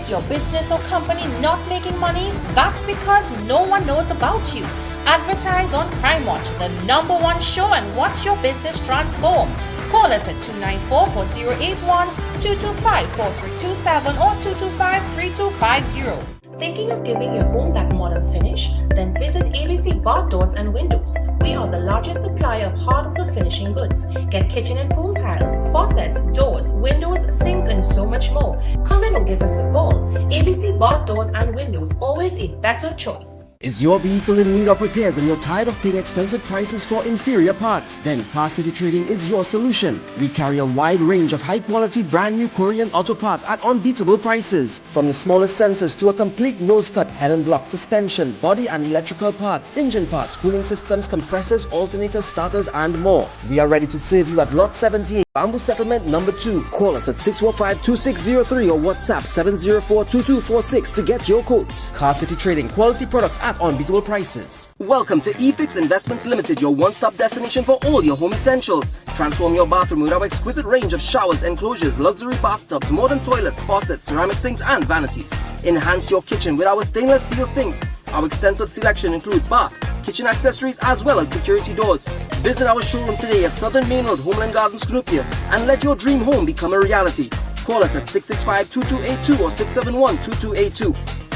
Is your business or company not making money? That's because no one knows about you. Advertise on Crime Watch, the #1 show, and watch your business transform. Call us at 294-4081, 225-4327 or 225-3250. Thinking of giving your home that modern finish? Then visit ABC Bath Doors and Windows. We are the largest supplier of hardwood finishing goods. Get kitchen and pool tiles, faucets, doors, windows, sinks, and so much more. Come in and give us a call. ABC Bath Doors and Windows, always a better choice. Is your vehicle in need of repairs and you're tired of paying expensive prices for inferior parts? Then Car City Trading is your solution. We carry a wide range of high-quality brand new Korean auto parts at unbeatable prices. From the smallest sensors to a complete nose cut, head and block, suspension, body and electrical parts, engine parts, cooling systems, compressors, alternators, starters and more. We are ready to serve you at Lot 78, Bamboo Settlement number 2. Call us at 645-2603 or WhatsApp 704-2246 to get your quote. Car City Trading, quality products at unbeatable prices. Welcome to eFix Investments Limited, your one-stop destination for all your home essentials. Transform your bathroom with our exquisite range of showers, enclosures, luxury bathtubs, modern toilets, faucets, ceramic sinks and vanities. Enhance your kitchen with our stainless steel sinks. Our extensive selection includes bath, kitchen accessories as well as security doors. Visit our showroom today at Southern Main Road, Homeland Gardens, Cunupia, and let your dream home become a reality. Call us at 665-2282 or 671-2282.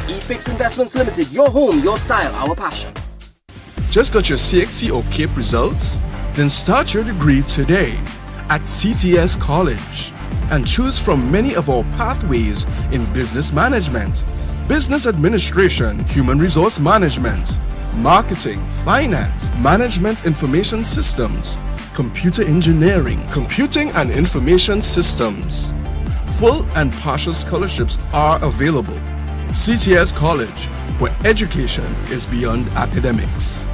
eFix Investments Limited, your home, your style, our passion. Just got your CXC or CAPE results? Then start your degree today at CTS College and choose from many of our pathways in business management, business administration, human resource management, marketing, finance, management information systems, computer engineering, computing and information systems. Full and partial scholarships are available. CTS College, where education is beyond academics.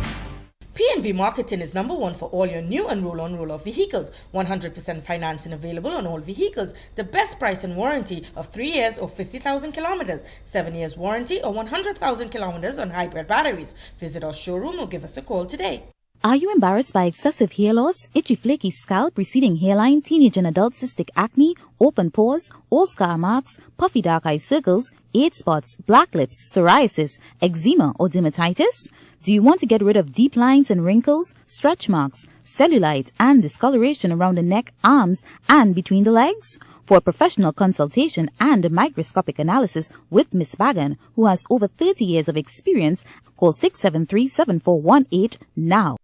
PNV Marketing is #1 for all your new and roll-on roll-off vehicles. 100% financing available on all vehicles. The best price and warranty of 3 years or 50,000 kilometers. 7 years warranty or 100,000 kilometers on hybrid batteries. Visit our showroom or give us a call today. Are you embarrassed by excessive hair loss, itchy flaky scalp, receding hairline, teenage and adult cystic acne, open pores, old scar marks, puffy dark eye circles, age spots, black lips, psoriasis, eczema or dermatitis? Do you want to get rid of deep lines and wrinkles, stretch marks, cellulite and discoloration around the neck, arms and between the legs? For a professional consultation and a microscopic analysis with Miss Bagan, who has over 30 years of experience, call 673-7418 now.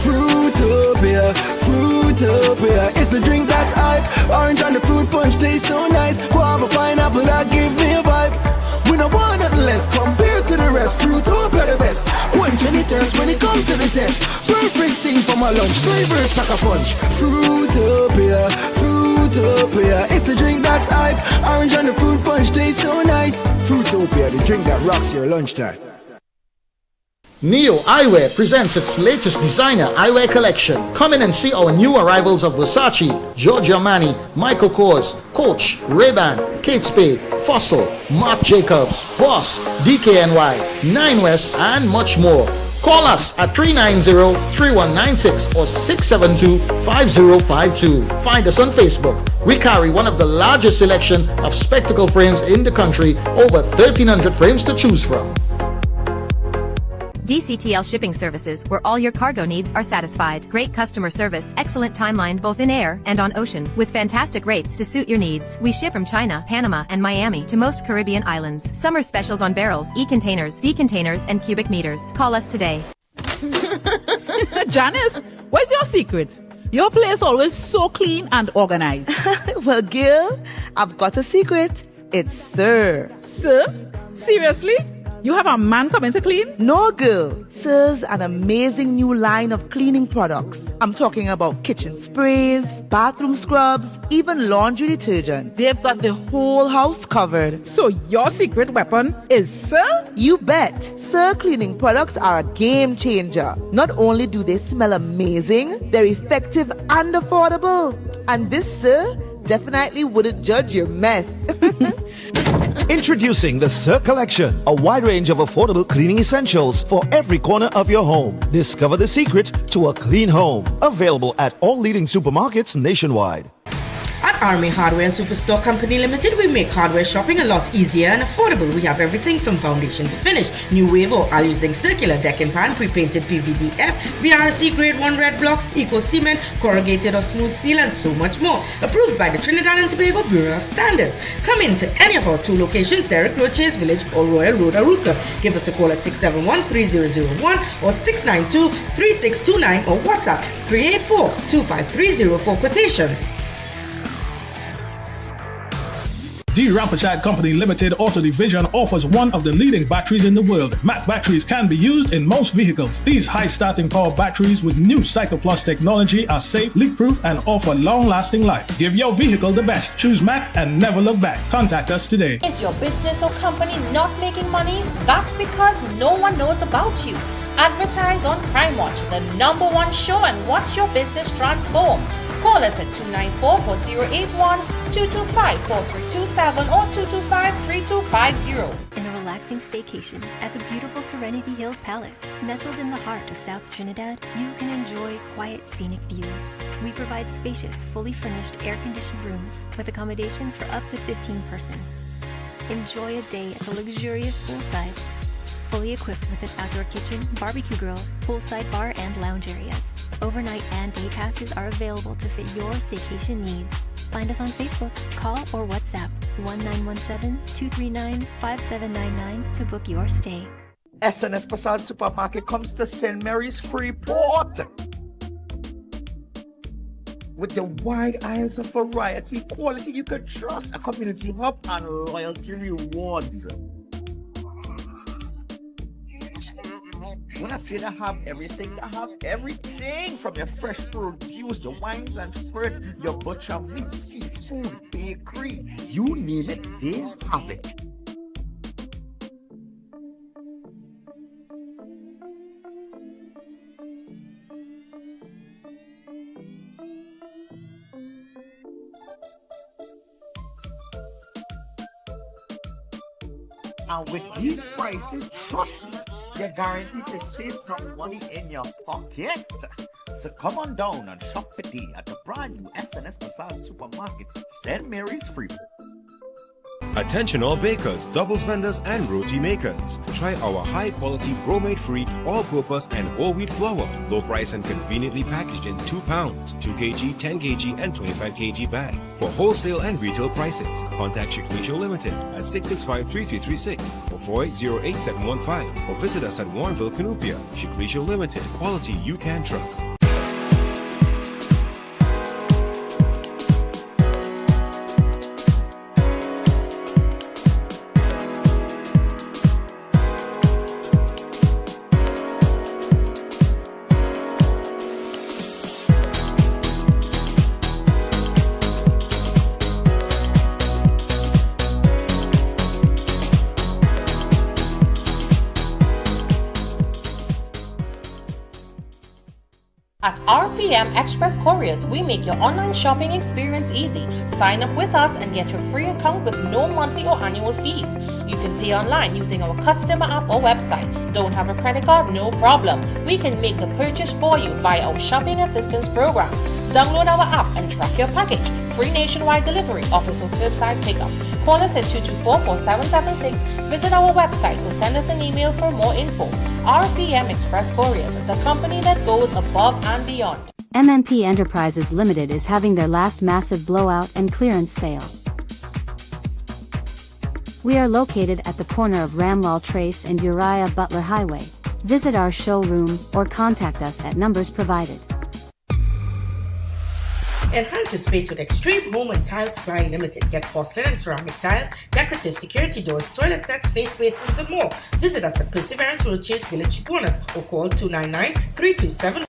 Fruitopia, Fruitopia, it's the drink that's hype. Orange and the fruit punch tastes so nice. Guava, pineapple, that give me a vibe. We don't want nothing less compared to the rest. Fruitopia the best. Quench any thirst when it comes to the test. Perfect thing for my lunch. Flavors pack a punch. Fruitopia, Fruitopia, it's the drink that's hype. Orange and the fruit punch tastes so nice. Fruitopia, the drink that rocks your lunchtime. Neo Eyewear presents its latest designer eyewear collection. Come in and see our new arrivals of Versace, Giorgio Armani, Michael Kors, Coach, Ray-Ban, Kate Spade, Fossil, Marc Jacobs, Boss, DKNY, 9 West and much more. Call us at 390-3196 or 672-5052. Find us on Facebook. We carry one of the largest selection of spectacle frames in the country, over 1,300 frames to choose from. DCTL Shipping Services, where all your cargo needs are satisfied. Great customer service, excellent timeline both in air and on ocean, with fantastic rates to suit your needs. We ship from China, Panama, and Miami to most Caribbean islands. Summer specials on barrels, e-containers, D-containers, and cubic meters. Call us today. Janice, where's your secret? Your place always so clean and organized. Well, Gil, I've got a secret. It's Sir. Sir? Seriously? You have a man coming to clean? No, girl. Sir's an amazing new line of cleaning products. I'm talking about kitchen sprays, bathroom scrubs, even laundry detergent. They've got the whole house covered. So your secret weapon is Sir? You bet. Sir cleaning products are a game changer. Not only do they smell amazing, they're effective and affordable. And this Sir definitely wouldn't judge your mess. Introducing the Sir Collection, a wide range of affordable cleaning essentials for every corner of your home. Discover the secret to a clean home. Available at all leading supermarkets nationwide. At Army Hardware and Superstore Company Limited, we make hardware shopping a lot easier and affordable. We have everything from foundation to finish. New wave or I'll using circular deck and pan, pre-painted PVDF, BRC grade 1 red blocks, equal cement, corrugated or smooth steel, and so much more. Approved by the Trinidad and Tobago Bureau of Standards. Come in to any of our 2 locations, Derrick Road, Chase Village or Royal Road, Aruca. Give us a call at 671-3001 or 692-3629 or WhatsApp 384-2530 for quotations. D. Rampachad Company Limited Auto Division offers one of the leading batteries in the world. MAC batteries can be used in most vehicles. These high starting power batteries with new Cycle Plus technology are safe, leak-proof, and offer long-lasting life. Give your vehicle the best. Choose MAC and never look back. Contact us today. Is your business or company not making money? That's because no one knows about you. Advertise on Crime Watch, the #1 show, and watch your business transform. Call us at 294-4081, 225-4327 or 225-3250. In a relaxing staycation at the beautiful Serenity Hills Palace, nestled in the heart of South Trinidad, you can enjoy quiet scenic views. We provide spacious, fully furnished air-conditioned rooms with accommodations for up to 15 persons. Enjoy a day at the luxurious poolside, fully equipped with an outdoor kitchen, barbecue grill, poolside bar, and lounge areas. Overnight and day passes are available to fit your staycation needs. Find us on Facebook, call or WhatsApp 1917-239-5799 to book your stay. SNS Passage Supermarket comes to St. Mary's Freeport with the wide aisles of variety, quality you can trust, a community hub, and loyalty rewards. When I say they have everything, they have everything from your fresh produce, the wines and spirits, your butcher, meat, seafood, bakery, you name it, they have it. And with these prices, trust me, you're guaranteed to save some money in your pocket. So come on down and shop today at the brand new SNS Passage Supermarket, St. Mary's Freeport. Attention all bakers, doubles vendors and roti makers. Try our high quality bromate free, all-purpose and whole wheat flour. Low price and conveniently packaged in 2 pounds, 2 kg, 10 kg and 25 kg bags. For wholesale and retail prices, contact Shiklisho Limited at 665-3336 or 4808-715 or visit us at Warrenville, Canupia. Shiklisho Limited, quality you can trust. At RPM Express Couriers, we make your online shopping experience easy. Sign up with us and get your free account with no monthly or annual fees. You can pay online using our customer app or website. Don't have a credit card? No problem. We can make the purchase for you via our shopping assistance program. Download our app and track your package. Free nationwide delivery, office or curbside pickup. Call us at 224-4776, visit our website or send us an email for more info. RPM Express Couriers, the company that goes above and beyond. MNP Enterprises Limited is having their last massive blowout and clearance sale. We are located at the corner of Ramwell Trace and Uriah Butler Highway. Visit our showroom or contact us at numbers provided. Enhance your space with Extreme Home and Tile Supply Limited. Get porcelain and ceramic tiles, decorative security doors, toilet sets, face basins, and more. Visit us at Perseverance Road, Chase Village, Chiponas, or call 299-327.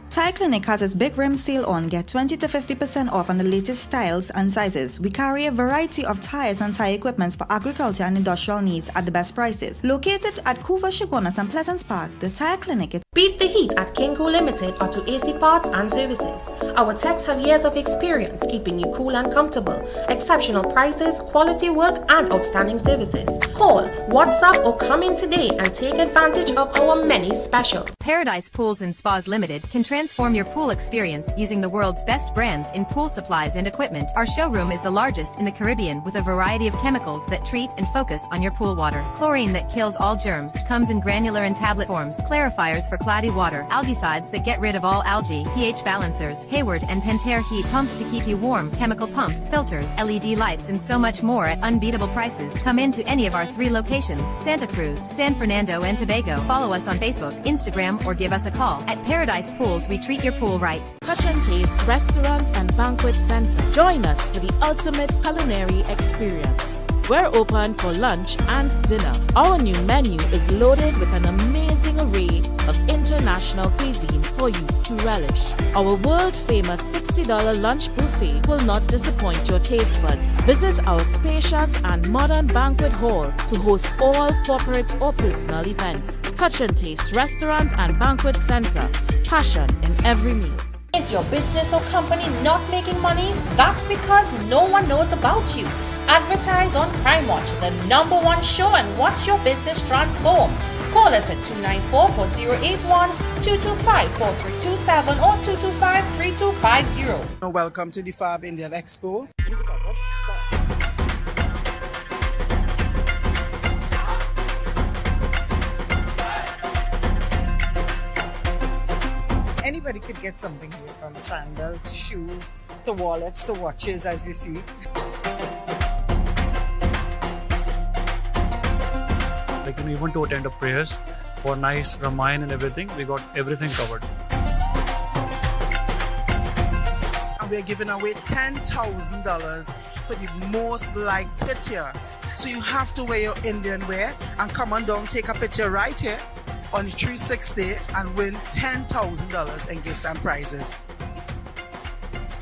Tire Clinic has its big rim sale on. Get 20 to 50% off on the latest styles and sizes. We carry a variety of tires and tire equipments for agriculture and industrial needs at the best prices. Located at Couva, Chiponas, and Pleasance Park, the Tire Clinic is Beat the heat at Kinko Limited Auto AC Parts and Services. Our techs have years of experience keeping you cool and comfortable. Exceptional prices, quality work, and outstanding services. Call, WhatsApp, or come in today and take advantage of our many specials. Paradise Pools and Spas Limited can transform your pool experience using the world's best brands in pool supplies and equipment. Our showroom is the largest in the Caribbean with a variety of chemicals that treat and focus on your pool water. Chlorine that kills all germs comes in granular and tablet forms. Clarifiers for cloudy water, algicides that get rid of all algae, pH balancers, Hayward and Pentair heat pumps to keep you warm, chemical pumps, filters, LED lights, and so much more at unbeatable prices. Come into any of our 3 locations, Santa Cruz, San Fernando, and Tobago. Follow us on Facebook, Instagram, or give us a call. At Paradise Pools, we treat your pool right. Touch and Taste Restaurant and Banquet Center. Join us for the ultimate culinary experience. We're open for lunch and dinner. Our new menu is loaded with an amazing array of international cuisine for you to relish. Our world-famous $60 lunch buffet will not disappoint your taste buds. Visit our spacious and modern banquet hall to host all corporate or personal events. Touch and Taste Restaurant and Banquet Center. Passion in every meal. Is your business or company not making money? That's because no one knows about you. Advertise on Crime Watch, the #1 show, and watch your business transform. Call us at 294-4081, 225-4327, or 225-3250. Welcome to the Fab Indian Expo. Anybody could get something here, from sandals to shoes to wallets to watches, as you see. Like even to attend a prayers for nice Ramayana and everything, we got everything covered. And we're giving away $10,000 for the most liked picture. So you have to wear your Indian wear and come on down, take a picture right here on the 360 and win $10,000 in gifts and prizes.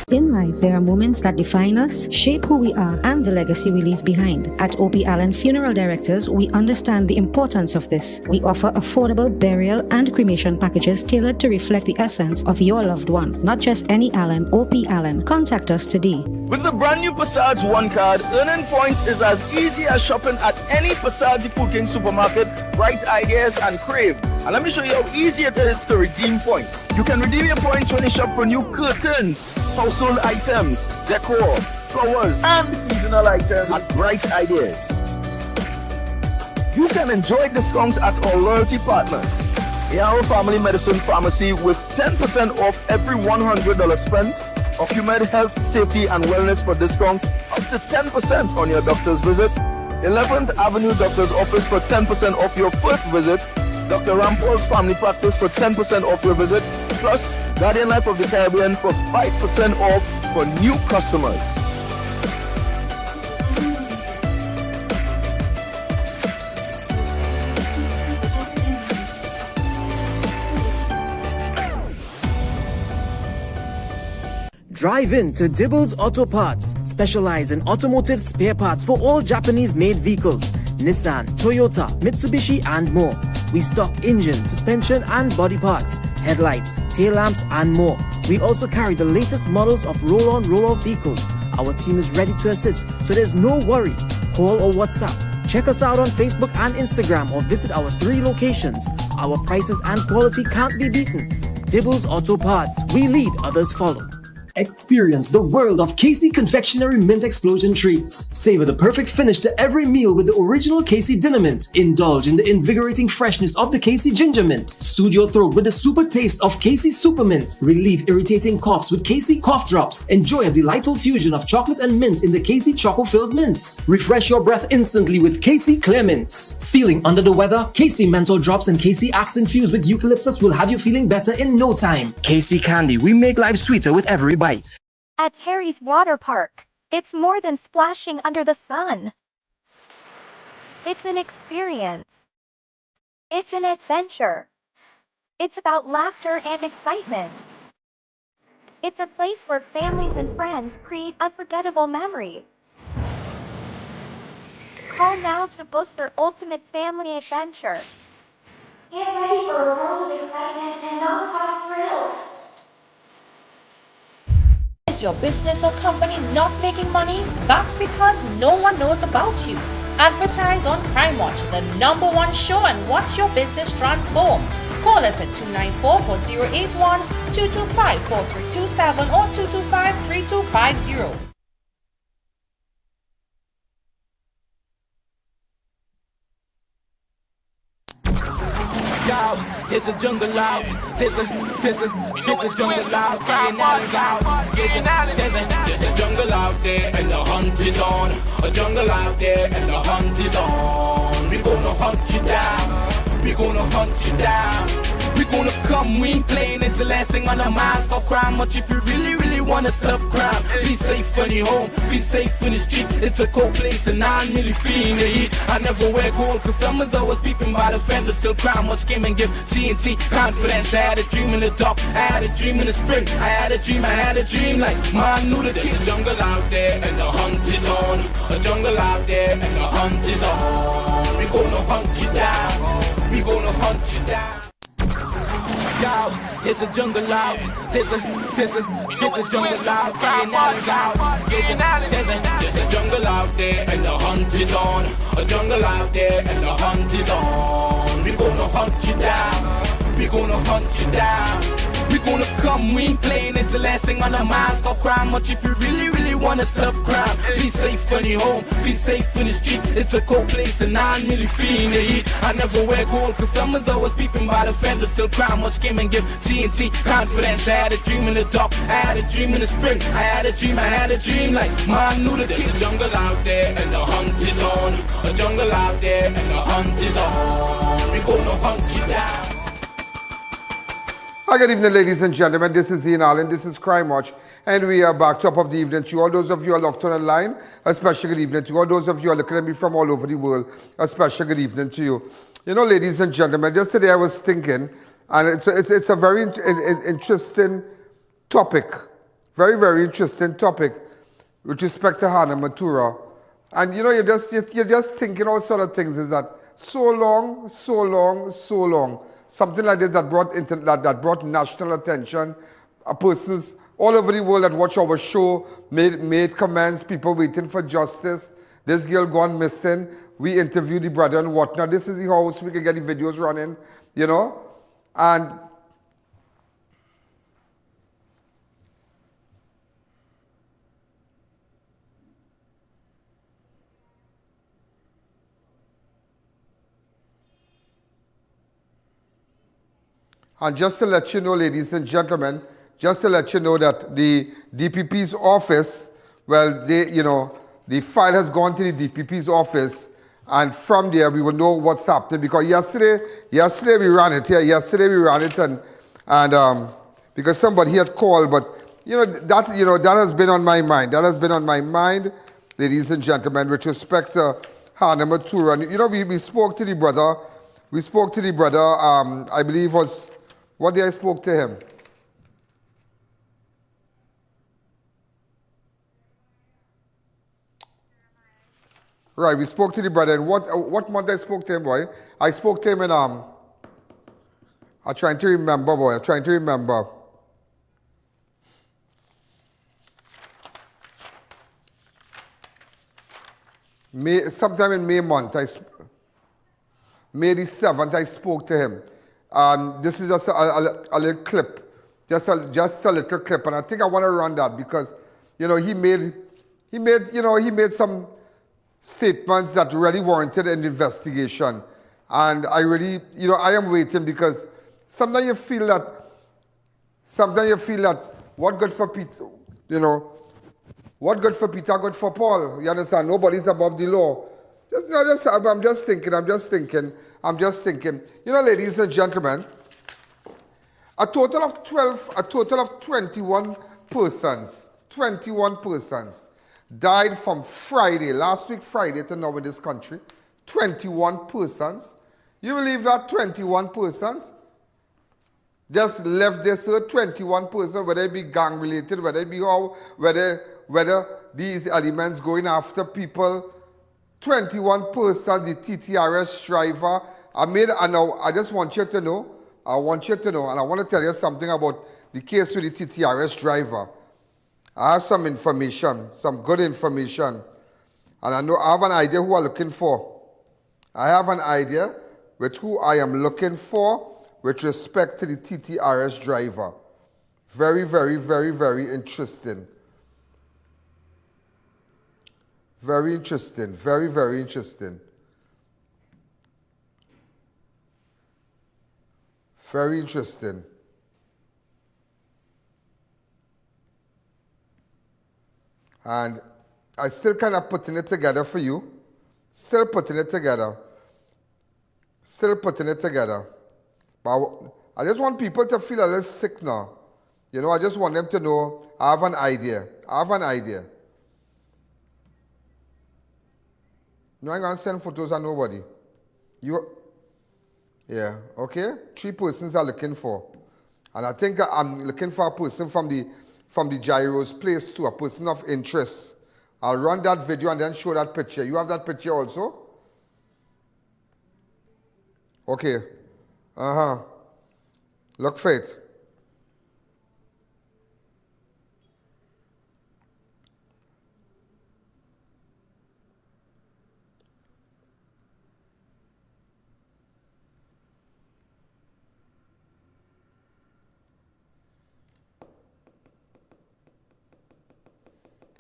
In life, there are moments that define us, shape who we are, and the legacy we leave behind. At O.P. Alleyne Funeral Directors, we understand the importance of this. We offer affordable burial and cremation packages tailored to reflect the essence of your loved one. Not just any Alleyne, O.P. Alleyne. Contact us today. With the brand new Passage One card, earning points is as easy as shopping at any Passage Food King supermarket, Bright Ideas, and Crave. And let me show you how easy it is to redeem points. You can redeem your points when you shop for new curtains, household items, decor, flowers, and seasonal items at Bright Ideas. You can enjoy discounts at our loyalty partners. Our Family Medicine Pharmacy with 10% off every $100 spent. Ocumed Health, Safety and Wellness for discounts up to 10% on your doctor's visit. 11th Avenue Doctor's Office for 10% off your first visit. Dr. Rampol's Family Practice for 10% off your visit. Plus, Guardian Life of the Caribbean for 5% off for new customers. Drive in to Dibbles Auto Parts, specialize in automotive spare parts for all Japanese-made vehicles, Nissan, Toyota, Mitsubishi, and more. We stock engine, suspension, and body parts, headlights, tail lamps, and more. We also carry the latest models of roll-on, roll-off vehicles. Our team is ready to assist, so there's no worry. Call or WhatsApp. Check us out on Facebook and Instagram, or visit our 3 locations. Our prices and quality can't be beaten. Dibbles Auto Parts. We lead, others follow. Experience the world of KC Confectionery Mint Explosion Treats. Savor the perfect finish to every meal with the original KC Dinner Mint. Indulge in the invigorating freshness of the KC Ginger Mint. Soothe your throat with the super taste of KC Super Mint. Relieve irritating coughs with KC Cough Drops. Enjoy a delightful fusion of chocolate and mint in the KC Choco-filled mints. Refresh your breath instantly with KC Clear Mints. Feeling under the weather? KC Menthol Drops and KC Axe infused with eucalyptus will have you feeling better in no time. KC Candy, we make life sweeter with every bite. At Harry's Water Park, it's more than splashing under the sun. It's an experience. It's an adventure. It's about laughter and excitement. It's a place where families and friends create unforgettable memories. Call now to book your ultimate family adventure. Get ready for a world of excitement and non-stop thrills. Is your business or company not making money? That's because no one knows about you. Advertise on Crime Watch, the #1 show, and watch your business transform. Call us at 294-4081, 225-4327 or 225-3250. Yo, there's a jungle out. There's a jungle out. There's a jungle out there and the hunt is on. A jungle out there and the hunt is on. We gonna hunt you down. We gonna hunt you down. We gonna come, we ain't playing, it's the last thing on our minds. Stop crime much if you really wanna stop crime. Be safe when you're home, be safe in the street. It's a cold place and I'm really feeling the heat. I never wear gold cause someone's always peeping by the fence. Still crime much came and give TNT confidence. I had a dream in the dark, I had a dream in the spring. I had a dream like man knew that there's a jungle out there and the hunt is on. A jungle out there and the hunt is on. We gonna hunt you down. We gonna hunt you down. Yo, there's a jungle out. There's a jungle out. There's a jungle out there and the hunt is on. A jungle out there and the hunt is on. We gonna hunt you down. We gonna hunt you down. We gonna come, we ain't playing, it's the last thing on our minds. Stop crime much if you really wanna stop crime. Be safe when you're home, be safe in the streets. It's a cold place and I'm really feeling the heat. I never wear gold cause someone's always peeping by the fence. Still crime much came and give TNT confidence. I had a dream in the dark, I had a dream in the spring. I had a dream like man knew that there's a jungle out there and the hunt is on. A jungle out there and the hunt is on. We gonna hunt you down. Hi, good evening, ladies and gentlemen. This is Alleyne. This is Crime Watch, and we are back top of the evening. To all those of you who are locked on the line, a special good evening. To all those of you who are looking at me from all over the world, a special good evening to you. You know, ladies and gentlemen, just today I was thinking, and it's a very interesting topic, very interesting topic with respect to Hannah Matura. And you know, you're just thinking all sort of things. Is that so long. Something like this that brought national attention. Persons all over the world that watch our show made comments. People waiting for justice. This girl gone missing. We interviewed the brother and whatnot. This is the house we can get the videos running, you know. And just to let you know, ladies and gentlemen, just to let you know that the DPP's office, well, the file has gone to the DPP's office, and from there we will know what's happening. Because yesterday we ran it. Yeah, yesterday we ran it, and because somebody had called, but that has been on my mind. That has been on my mind, ladies and gentlemen, with respect to Hannah Matura. And we spoke to the brother. We spoke to the brother. I believe was. What day I spoke to him? Right, we spoke to the brother. And what month I spoke to him, boy? I spoke to him in, I'm trying to remember, boy. I'm trying to remember. Sometime in May month, May the 7th, I spoke to him. This is just a little clip, just a little clip, and I think I want to run that because, he made some statements that really warranted an investigation, and I really, I am waiting because sometimes you feel that what good for Peter, what good for Peter, good for Paul. You understand? Nobody's above the law. I'm just thinking. Ladies and gentlemen, a total of 21 persons died from last week Friday to now in this country. 21 persons. You believe that 21 persons just left this earth? 21 persons, whether it be gang related, whether it be whether these elements going after people 21 persons, the TTRS driver. I just want you to know, and I want to tell you something about the case with the TTRS driver. I have some information, some good information, and I have an idea who I'm looking for. I have an idea with who I am looking for with respect to the TTRS driver. Very, very, very, very interesting. Very interesting. Very, very interesting. Very interesting. And I still kind of putting it together for you. Still putting it together. Still putting it together. But I just want people to feel a little sick now. You know, I just want them to know I have an idea. I have an idea. No, I'm going to send photos of nobody. Yeah, okay? 3 persons are looking for. And I think I'm looking for a person from the Gyro's place too, a person of interest. I'll run that video and then show that picture. You have that picture also? Okay. Look for it.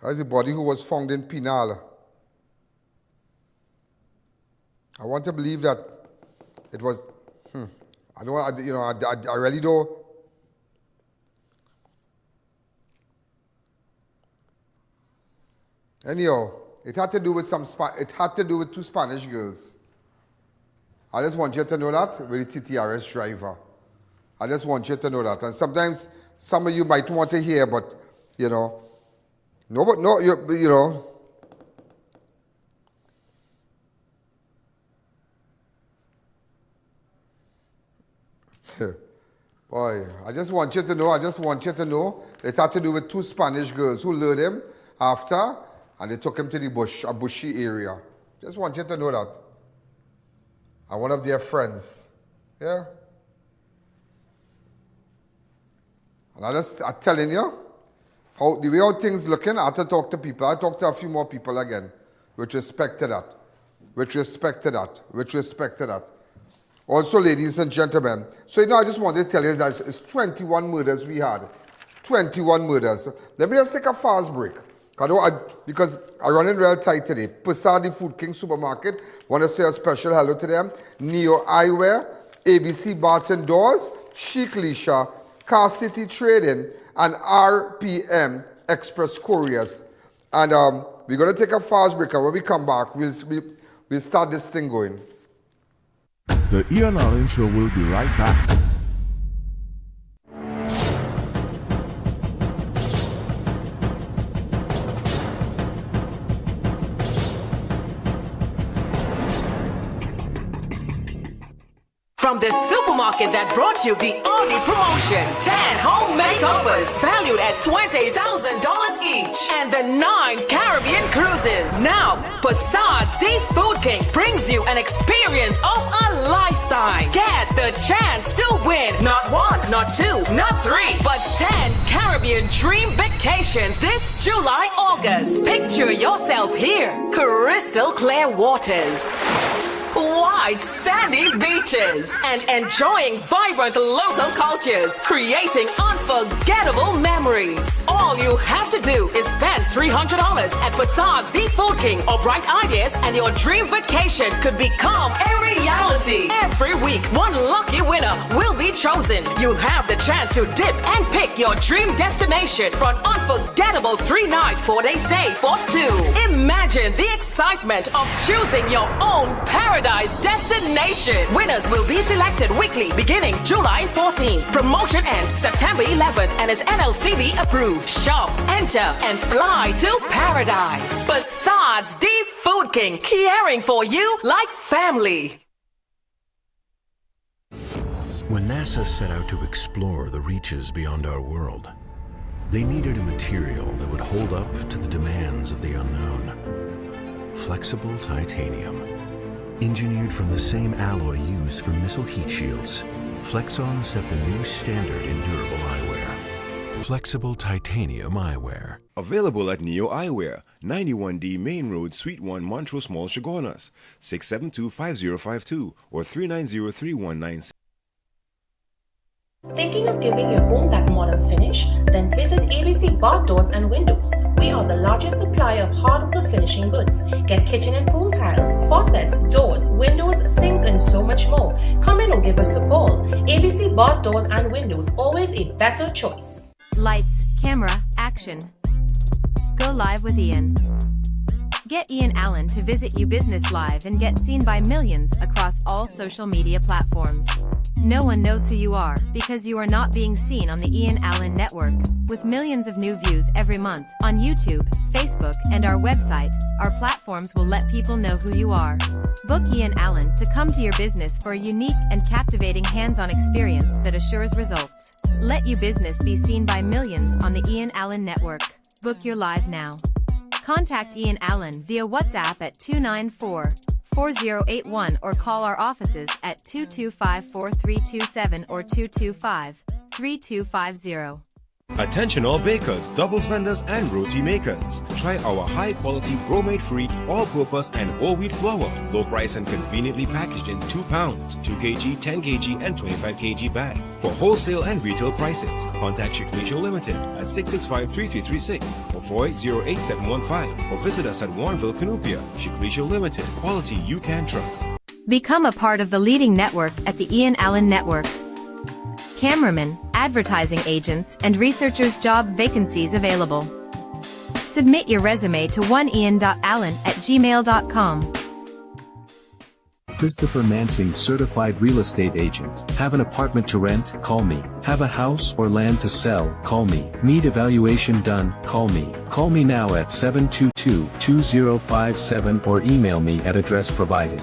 That's the body who was found in Pinal. I want to believe that it was. I really don't. Anyhow, it had to do with two Spanish girls. I just want you to know that with the TTRS driver. I just want you to know that. And sometimes some of you might want to hear, but you know. No, you know. Boy, I just want you to know, it had to do with 2 Spanish girls who lured him after, and they took him to the bush, a bushy area. Just want you to know that. And one of their friends. Yeah. And I'm telling you, the way how things looking, I have to talk to people. I talk to a few more people again with respect to that. With respect to that. With respect to that. Also, ladies and gentlemen, so you know, I just wanted to tell you that it's 21 murders we had. 21 murders. Let me just take a fast break. Because I run in real tight today. Passat, the Food King supermarket. Want to say a special hello to them. Neo Eyewear, ABC Barton Doors, Chic Leisha, Car City Trading, and RPM Express Couriers. And we're going to take a fast break, and when we come back, we'll start this thing going. The Ian Alleyne Show will be right back. From the supermarket that brought you the Audi promotion, 10 home makeovers valued at $20,000 each, and the 9 Caribbean cruises. Now, Passad's The Food King brings you an experience of a lifetime. Get the chance to win not 1, not 2, not 3, but 10 Caribbean dream vacations this July, August. Picture yourself here. Crystal clear waters, white sandy beaches, and enjoying vibrant local cultures, creating unforgettable memories. All you have to do is spend $300 at Passad's The Food King or Bright Ideas, and your dream vacation could become a reality. Every week, one lucky winner will be chosen. You'll have the chance to dip and pick your dream destination for an unforgettable 3-night, 4-day stay for 2. Imagine the excitement of choosing your own paradise destination. Winners will be selected weekly beginning July 14th. Promotion ends September 11th and is NLCB approved. Shop, enter, and fly to paradise. Passad's The Food King, caring for you like family. When NASA set out to explore the reaches beyond our world, they needed a material that would hold up to the demands of the unknown. Flexible titanium. Engineered from the same alloy used for missile heat shields, Flexon set the new standard in durable eyewear. Flexible titanium eyewear. Available at Neo Eyewear, 91D Main Road, Suite 1, Montrose Mall, Chaguanas, 672-5052 or 390-3196. Thinking of giving your home that modern finish? Then visit ABC Bar Doors and Windows. We are the largest supplier of hardwood finishing goods. Get kitchen and pool tiles, faucets, doors, windows, sinks, and so much more. Come in or give us a call. ABC Bar Doors and Windows, always a better choice. Lights, camera, action. Go live with Ian. Get Ian Allen to visit you business live and get seen by millions across all social media platforms. No one knows who you are because you are not being seen on the Ian Allen Network. With millions of new views every month on YouTube, Facebook, and our website, our platforms will let people know who you are. Book Ian Allen to come to your business for a unique and captivating hands-on experience that assures results. Let your business be seen by millions on the Ian Allen Network. Book your live now. Contact Ian Allen via WhatsApp at 294-4081 or call our offices at 225-4327 or 225-3250. Attention all bakers, doubles vendors, and roti makers. Try our high-quality bromate-free, all-purpose, and whole wheat flour. Low price and conveniently packaged in 2 pounds, 2 kg, 10 kg, and 25 kg bags. For wholesale and retail prices, contact Shiklisho Limited at 665-3336 or 480-8715 or visit us at Warrenville, Canupia. Shiklisho Limited, quality you can trust. Become a part of the leading network at the Ian Allen Network. Cameramen, advertising agents, and researchers job vacancies available. Submit your resume to oneian.allen@gmail.com. Christopher Mansing, certified real estate agent. Have an apartment to rent? Call me. Have a house or land to sell? Call me. Need evaluation done? Call me. Call me now at 722-2057 or email me at address provided.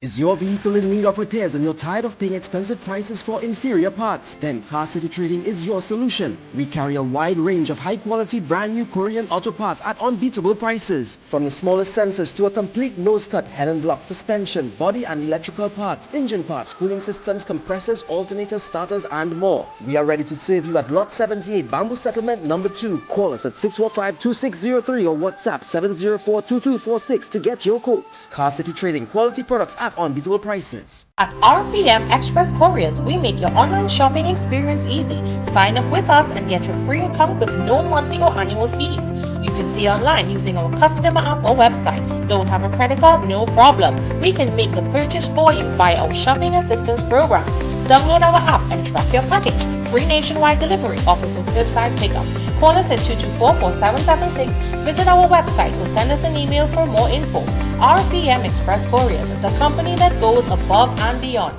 Is your vehicle in need of repairs and you're tired of paying expensive prices for inferior parts? Then Car City Trading is your solution. We carry a wide range of high-quality brand new Korean auto parts at unbeatable prices. From the smallest sensors to a complete nose cut, head and block, suspension, body and electrical parts, engine parts, cooling systems, compressors, alternators, starters, and more. We are ready to serve you at Lot 78, Bamboo Settlement number 2. Call us at 615-2603 or WhatsApp 704-2246 to get your quotes. Car City Trading, quality products at unbeatable prices. At RPM Express Couriers, we make your online shopping experience easy. Sign up with us and get your free account with no monthly or annual fees. You can pay online using our customer app or website. Don't have a credit card? No problem. We can make the purchase for you via our shopping assistance program. Download our app and track your package. Free nationwide delivery, offers on curbside pickup. Call us at 224-4776, visit our website or send us an email for more info. RPM Express Couriers, the company that goes above and beyond.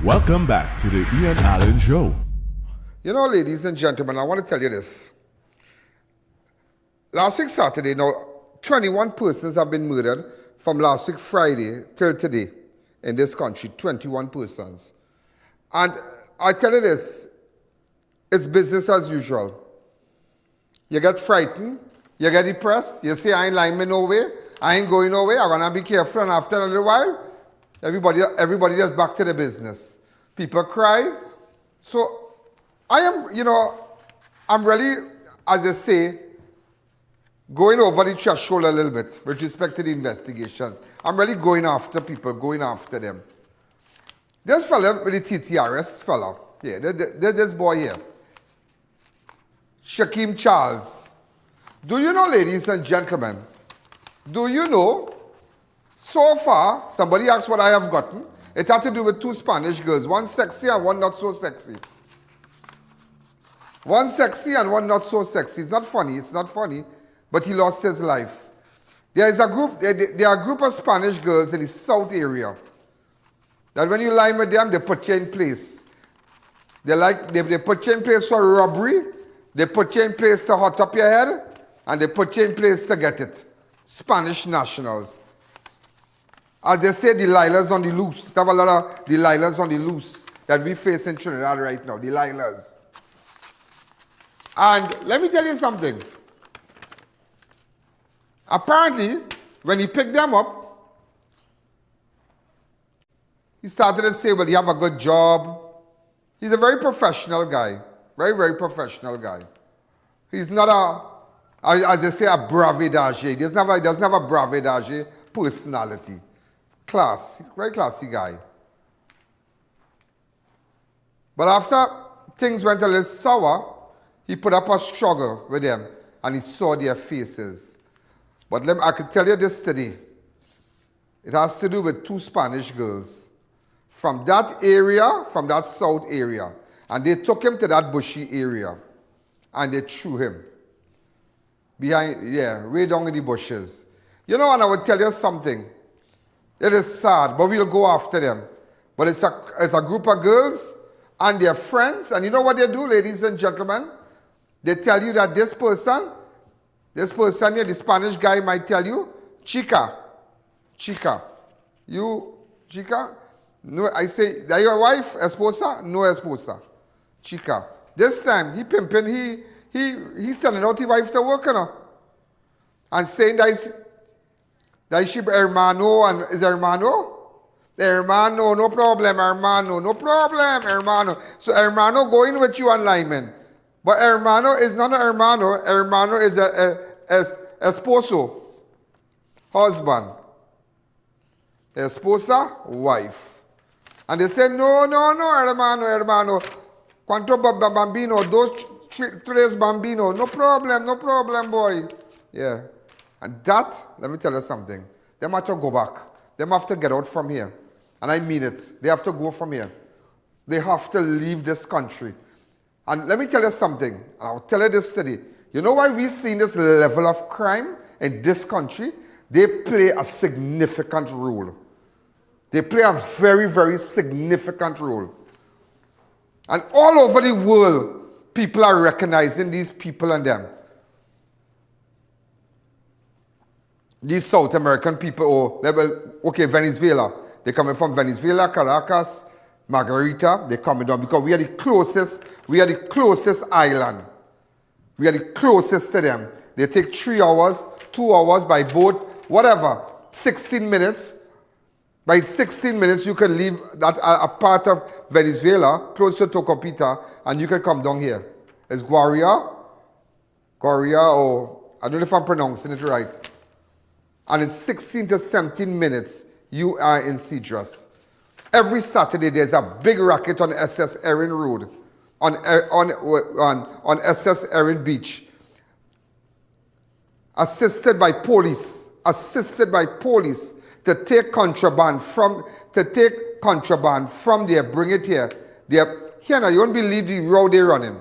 Welcome back to the Ian Allen Show. You know, ladies and gentlemen, I want to tell you this. Last week Saturday, 21 persons have been murdered from last week Friday till today in this country. 21 persons. And I tell you this, it's business as usual. You get frightened, you get depressed, you say, I ain't lying me no way, I ain't going nowhere, I'm gonna be careful, and after a little while, everybody just back to the business. People cry. So I am, I'm really, as they say, going over the threshold a little bit with respect to the investigations. I'm really going after people, going after them. This fella with the TTRS fella, yeah, this boy here, Shaquem Charles. Do you know, ladies and gentlemen, do you know, so far, somebody asked what I have gotten. It had to do with 2 Spanish girls, one sexy and one not so sexy. One sexy and one not so sexy. It's not funny, but he lost his life. There is a group, there are a group of Spanish girls in the south area that when you lie with them, they put you in place. They put you in place for robbery, they put you in place to hot up your head, and they put you in place to get it. Spanish nationals. As they say, Delilahs on the loose. They have a lot of Delilahs on the loose that we face in Trinidad right now. Delilahs. And let me tell you something. Apparently, when he picked them up, he started to say, well, you have a good job. He's a very professional guy. Very, very professional guy. He's not as they say, a bravidage. He doesn't have a bravidage personality. Class. He's a very classy guy. But after things went a little sour, he put up a struggle with them and he saw their faces. But I can tell you this today. It has to do with 2 Spanish girls from that area, from that south area. And they took him to that bushy area and they threw him. Way down in the bushes. You know, and I would tell you something. It is sad, but we'll go after them. But it's a group of girls and their friends. And you know what they do, ladies and gentlemen? They tell you that this person here, the Spanish guy might tell you, Chica. You, Chica? No, I say, are you a wife? Esposa? No esposa. Chica. This time, he pimping, he's telling out his wife to work, you know. And saying that she hermano, and is hermano? Hermano, no problem, hermano, no problem, hermano. So hermano going with you on lineman. But hermano is not a hermano. Hermano is esposo, husband. Esposa, wife. And they say, no, hermano. Quanto bambino, tres bambino. No problem, boy. Yeah. And that, let me tell you something. They have to go back. They have to get out from here. And I mean it. They have to go from here. They have to leave this country. And let me tell you something. I'll tell you this today. You know why we've seen this level of crime in this country? They play a significant role. They play a very, very significant role. And all over the world, people are recognizing these people and them. These South American people, Venezuela. They're coming from Venezuela, Caracas, Margarita. They're coming down because we are the closest island. We are the closest to them. They take 3 hours, 2 hours by boat, whatever, 16 minutes. By 16 minutes, you can leave that a part of Venezuela, close to Tocopita, and you can come down here. It's Guaria, or I don't know if I'm pronouncing it right. And in 16 to 17 minutes, you are in Cedros. Every Saturday, there's a big racket on SS Erin Road, on SS Erin Beach. Assisted by police to take contraband from there, bring it here. Here now, you won't believe the road they're running.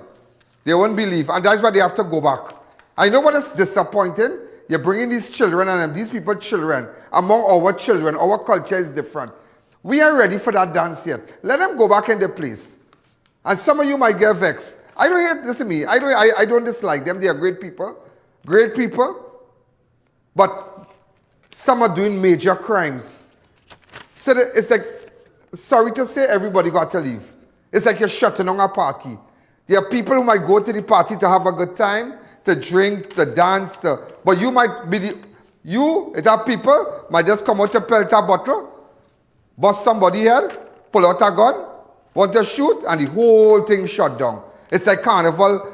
They won't believe, and that's why they have to go back. I know what is disappointing. You're bringing these children and these people children. Among our children, our culture is different. We are ready for that dance yet. Let them go back in their place. And some of you might get vexed. I don't hate, listen to me, I don't dislike them. They are great people. But some are doing major crimes. So it's like, sorry to say, everybody got to leave. It's like you're shutting down a party. There are people who might go to the party to have a good time, to drink, to dance, but you might be people might just come out to pelt a bottle, bust somebody head, pull out a gun, want to shoot, and the whole thing shut down. It's like carnival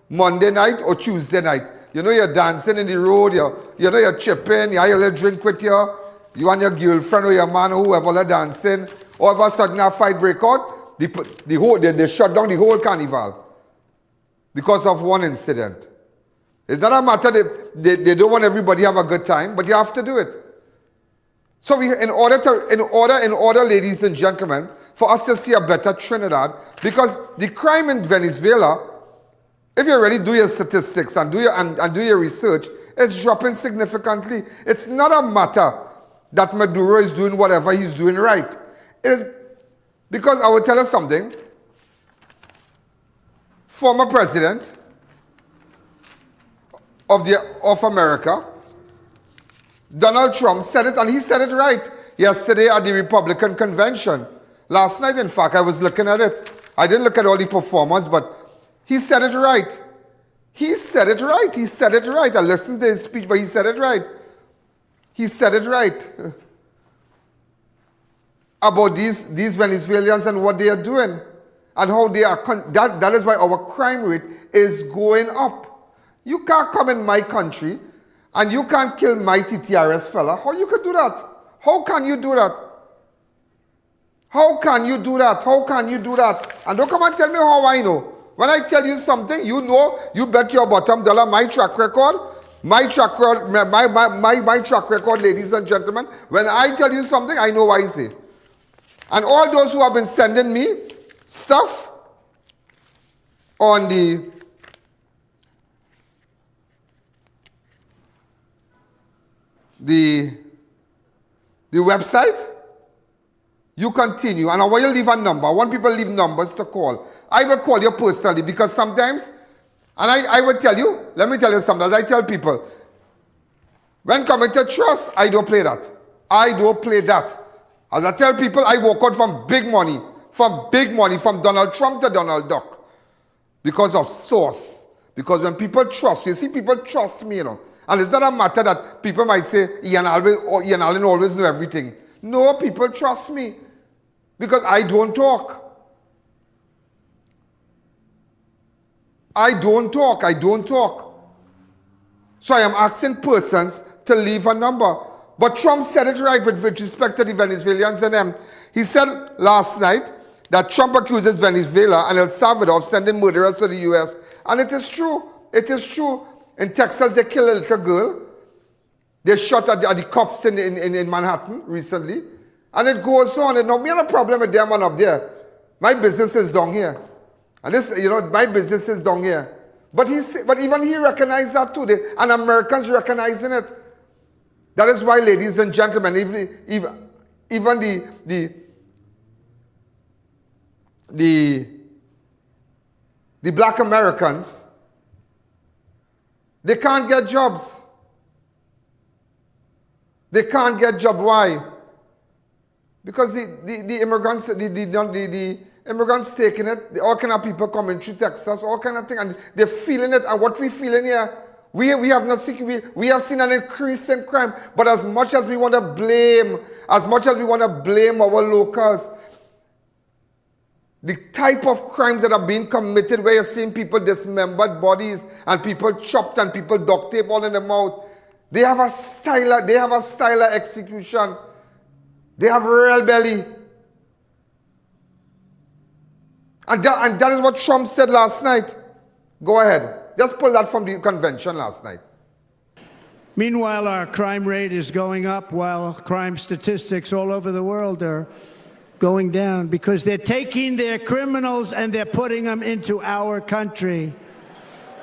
Monday night or Tuesday night. You know you're dancing in the road, you know you're chipping, you have a little drink with you and your girlfriend or your man or whoever are dancing. All of a sudden a fight break out, they shut down the whole carnival because of one incident. It's not a matter they don't want everybody to have a good time, but you have to do it. So in order, ladies and gentlemen, for us to see a better Trinidad, because the crime in Venezuela, if you really do your statistics and do your research, it's dropping significantly. It's not a matter that Maduro is doing whatever he's doing right. It is because I will tell you something. Former president of America, Donald Trump said it, and he said it right yesterday at the Republican convention. Last night, in fact, I was looking at it. I didn't look at all the performance, but he said it right. He said it right. I listened to his speech, but he said it right. He said it right about these Venezuelans and what they are doing and how they are. That is why our crime rate is going up. You can't come in my country and you can't kill my TTRS fella. How you could do that? How can you do that? How can you do that? How can you do that? And don't come and tell me how I know. When I tell you something, you know, you bet your bottom dollar, my track record, my track record, ladies and gentlemen. When I tell you something, I know what I say. And all those who have been sending me stuff on the website, you continue. And I want you to leave a number. I want people to leave numbers to call. I will call you personally because sometimes, and I will tell you, let me tell you something. As I tell people, when coming to trust, I don't play that. I don't play that. As I tell people, I walk out from big money, from Donald Trump to Donald Duck, because of source. Because when people trust, you see, people trust me, you know. And it's not a matter that people might say, Ian Alleyne always know everything. No, people trust me because I don't talk. I don't talk. So I am asking persons to leave a number. But Trump said it right with respect to the Venezuelans and them. He said last night that Trump accuses Venezuela and El Salvador of sending murderers to the U.S. And it is true. It is true. In Texas, they killed a little girl. They shot at the cops in Manhattan recently. And it goes on. And now, we have a problem with them and up there. My business is down here. And this, you know, my business is down here. But even he recognized that too. And Americans recognizing it. That is why, ladies and gentlemen, even the black Americans, they can't get jobs. They can't get jobs. Why? Because the immigrants taking it. All kind of people coming through Texas, all kind of things, and they're feeling it. And what we feeling here, we have not seen. We have seen an increase in crime. But as much as we want to blame, our locals, the type of crimes that are being committed, where you're seeing people dismembered bodies and people chopped and people duct tape all in the mouth. They have a style of execution. They have real belly. And that is what Trump said last night. Go ahead. Just pull that from the convention last night. Meanwhile, our crime rate is going up while crime statistics all over the world are going down because they're taking their criminals and they're putting them into our country.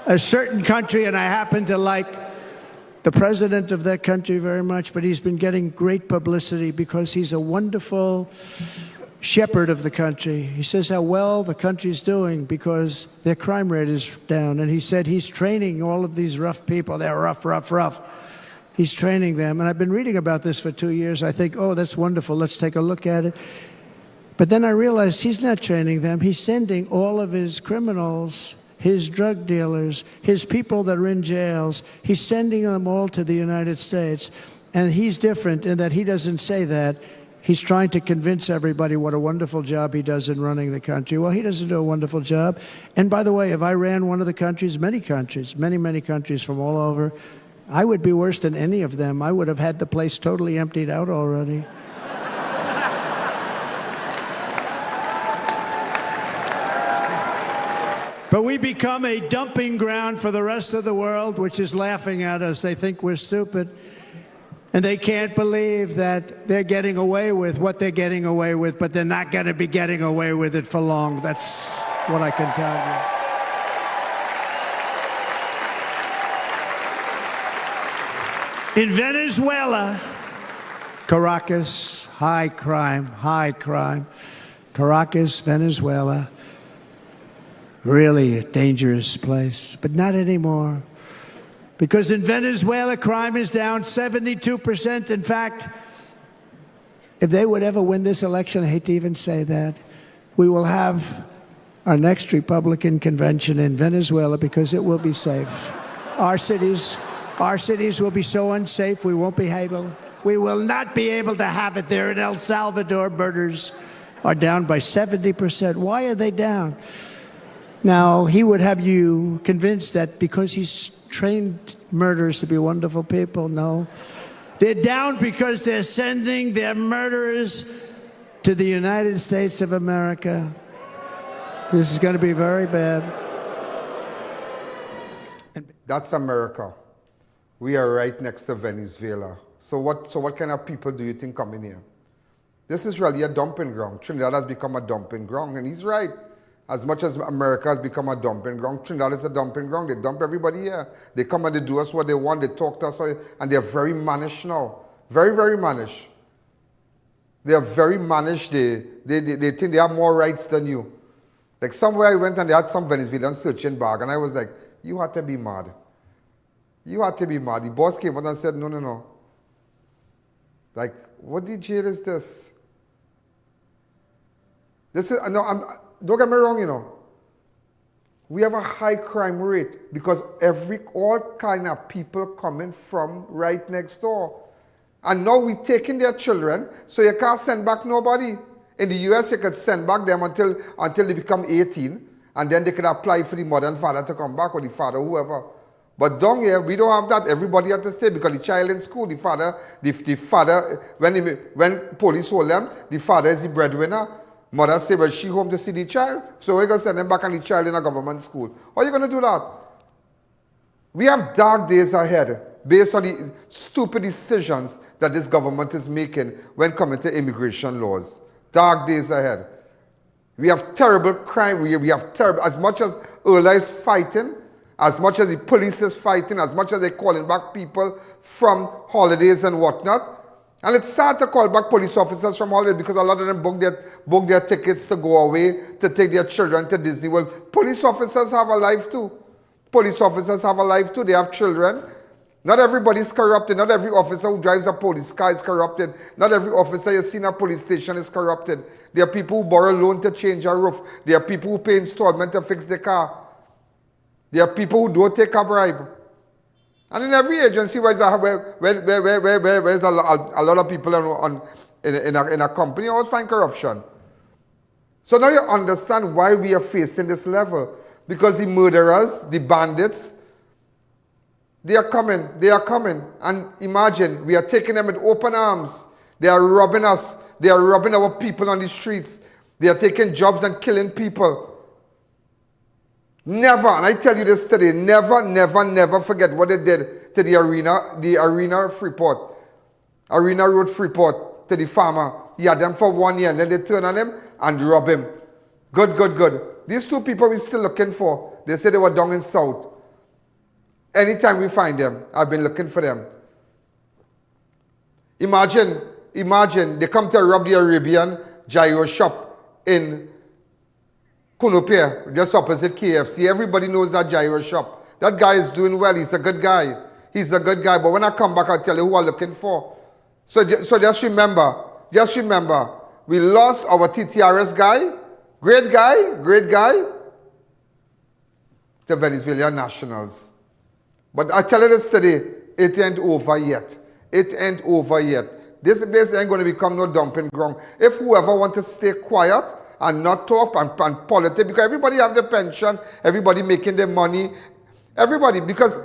A certain country, and I happen to like the president of that country very much, but he's been getting great publicity because he's a wonderful shepherd of the country. He says how well the country's doing because their crime rate is down. And he said he's training all of these rough people. They're rough. He's training them. And I've been reading about this for 2 years. I think, oh, that's wonderful. Let's take a look at it. But then I realized he's not training them. He's sending all of his criminals, his drug dealers, his people that are in jails, he's sending them all to the United States. And he's different in that he doesn't say that. He's trying to convince everybody what a wonderful job he does in running the country. Well, he doesn't do a wonderful job. And by the way, if I ran one of the countries, many countries from all over, I would be worse than any of them. I would have had the place totally emptied out already. But we become a dumping ground for the rest of the world, which is laughing at us. They think we're stupid. And they can't believe that they're getting away with what they're getting away with, but they're not going to be getting away with it for long. That's what I can tell you. In Venezuela, Caracas, high crime. Caracas, Venezuela, really a dangerous place, but not anymore. Because in Venezuela, crime is down 72%. In fact, if they would ever win this election, I hate to even say that, we will have our next Republican convention in Venezuela because it will be safe. Our cities Our cities will be so unsafe, we won't be able. We will not be able to have it there in El Salvador. Murders are down by 70%. Why are they down? Now, he would have you convinced that because he's trained murderers to be wonderful people. No. They're down because they're sending their murderers to the United States of America. This is going to be very bad. That's America. We are right next to Venezuela. So what kind of people do you think come in here? This is really a dumping ground. Trinidad has become a dumping ground, and he's right. As much as America has become a dumping ground, Trinidad is a dumping ground. They dump everybody here. They come and they do us what they want. They talk to us, and they're very mannish now. Very, very mannish. They are very mannish. They think they have more rights than you. Like somewhere I went and they had some Venezuelan searching bag, and I was like, you had to be mad. You had to be mad. The boss came out and said, no. Like, what the jail is this? This is, no, don't get me wrong, you know. We have a high crime rate because all kind of people coming from right next door. And now we're taking their children, so you can't send back nobody. In the US, you could send back them until they become 18, and then they could apply for the mother and father to come back, or the father, whoever. But down here, we don't have that. Everybody has to stay because the child in school, the father, when police hold them, the father is the breadwinner. Mother say, well, she home to see the child, so we're going to send them back and the child in a government school. How are you going to do that? We have dark days ahead based on the stupid decisions that this government is making when coming to immigration laws. Dark days ahead. We have terrible crime. We have terrible, as much as Ola is fighting, as much as the police is fighting, as much as they're calling back people from holidays and whatnot. And it's sad to call back police officers from holidays because a lot of them book their tickets to go away, to take their children to Disney World. Police officers have a life too. Police officers have a life too. They have children. Not everybody is corrupted. Not every officer who drives a police car is corrupted. Not every officer you see in a police station is corrupted. There are people who borrow loan to change a roof. There are people who pay installment to fix their car. There are people who don't take a bribe. And in every agency where there's a lot of people in a company, you always find corruption. So now you understand why we are facing this level. Because the murderers, the bandits, they are coming. And imagine, we are taking them with open arms. They are robbing us. They are robbing our people on the streets. They are taking jobs and killing people. Never, and I tell you this today, never forget what they did to the Arena Freeport. Arena Road Freeport, to the farmer. He had them for 1 year, and then they turn on him and rob him. Good. These two people we're still looking for. They said they were down in South. Anytime we find them, I've been looking for them. Imagine, they come to rob the Arabian gyro shop in Kunupia, just opposite KFC. Everybody knows that gyro shop. That guy is doing well. He's a good guy. But when I come back, I'll tell you who I'm looking for. So just remember, we lost our TTRS guy, great guy, to Venezuelan nationals. But I tell you this today, it ain't over yet. This place ain't going to become no dumping ground. If whoever wants to stay quiet and not talk and politics, because everybody have their pension, everybody making their money, everybody, because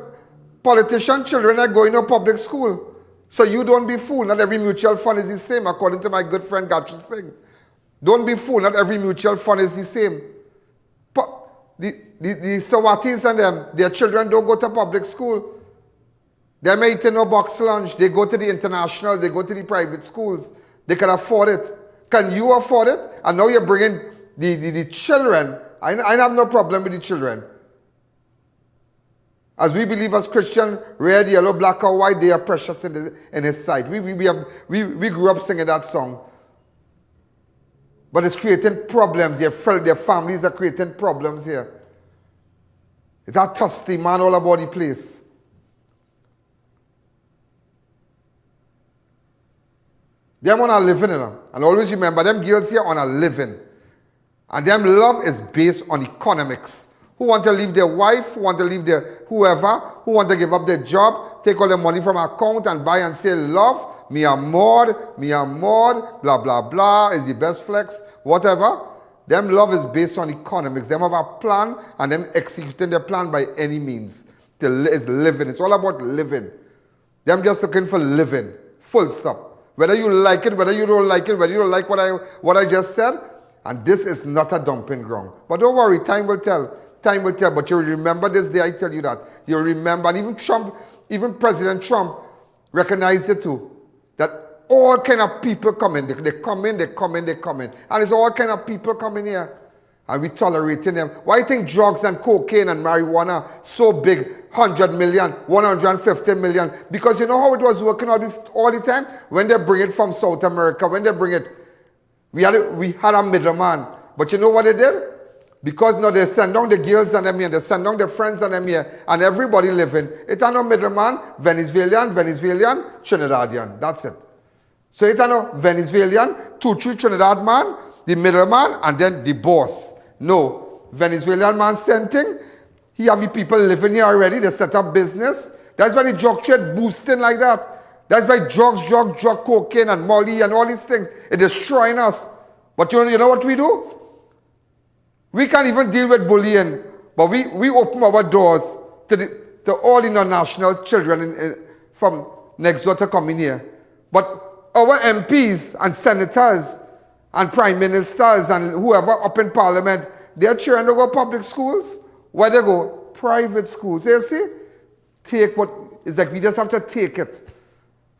politician children are going to public school. So you don't be fooled. Not every mutual fund is the same, according to my good friend Gachie Singh. Don't be fooled. Not every mutual fund is the same. The Sawatis and them, their children don't go to public school. They may eat no box lunch. They go to the international, they go to the private schools. They can afford it. Can you afford it? And now you're bringing the children. I have no problem with the children. As we believe as Christian, red, yellow, black or white, they are precious in his sight. We grew up singing that song. But it's creating problems here. Their families are creating problems here. It's that thirsty man all about the place. Them on a living, you know. And always remember, them girls here on a living. And them love is based on economics. who want to leave their wife, who want to leave their whoever, who want to give up their job, take all the money from our account and buy and say, love, me amor, blah, blah, blah, is the best flex, whatever. Them love is based on economics. Them have a plan and them executing their plan by any means. It's living. It's all about living. Them just looking for living. Full stop. Whether you like it, whether you don't like it, whether you don't like what I just said, and this is not a dumping ground. But don't worry, time will tell. Time will tell. But you remember this day, I tell you that. You remember, and even Trump, even President Trump recognized it too. That all kind of people come in. They come in. And it's all kind of people coming here. And we tolerating them. Why do you think drugs and cocaine and marijuana so big? 100 million, 150 million. Because you know how it was working all the time? When they bring it from South America, when they bring it, we had a middleman. But you know what they did? Because now they send down the girls and them here, they send down their friends and them here, and everybody living. It's no middleman, Venezuelan, Trinidadian. That's it. So it's no Venezuelan, 2-3 Trinidad man, the middleman, and then the boss. No. Venezuelan man sending, he have the people living here already, they set up business. That's why the drug trade boosting like that. That's why drugs, cocaine and molly and all these things, it's destroying us. But you know what we do? We can't even deal with bullying, but we open our doors to all international children from next door to come in here. But our MPs and senators and prime ministers and whoever up in parliament, they're cheering to go public schools. Where they go? Private schools. You see? Take what, it's like we just have to take it.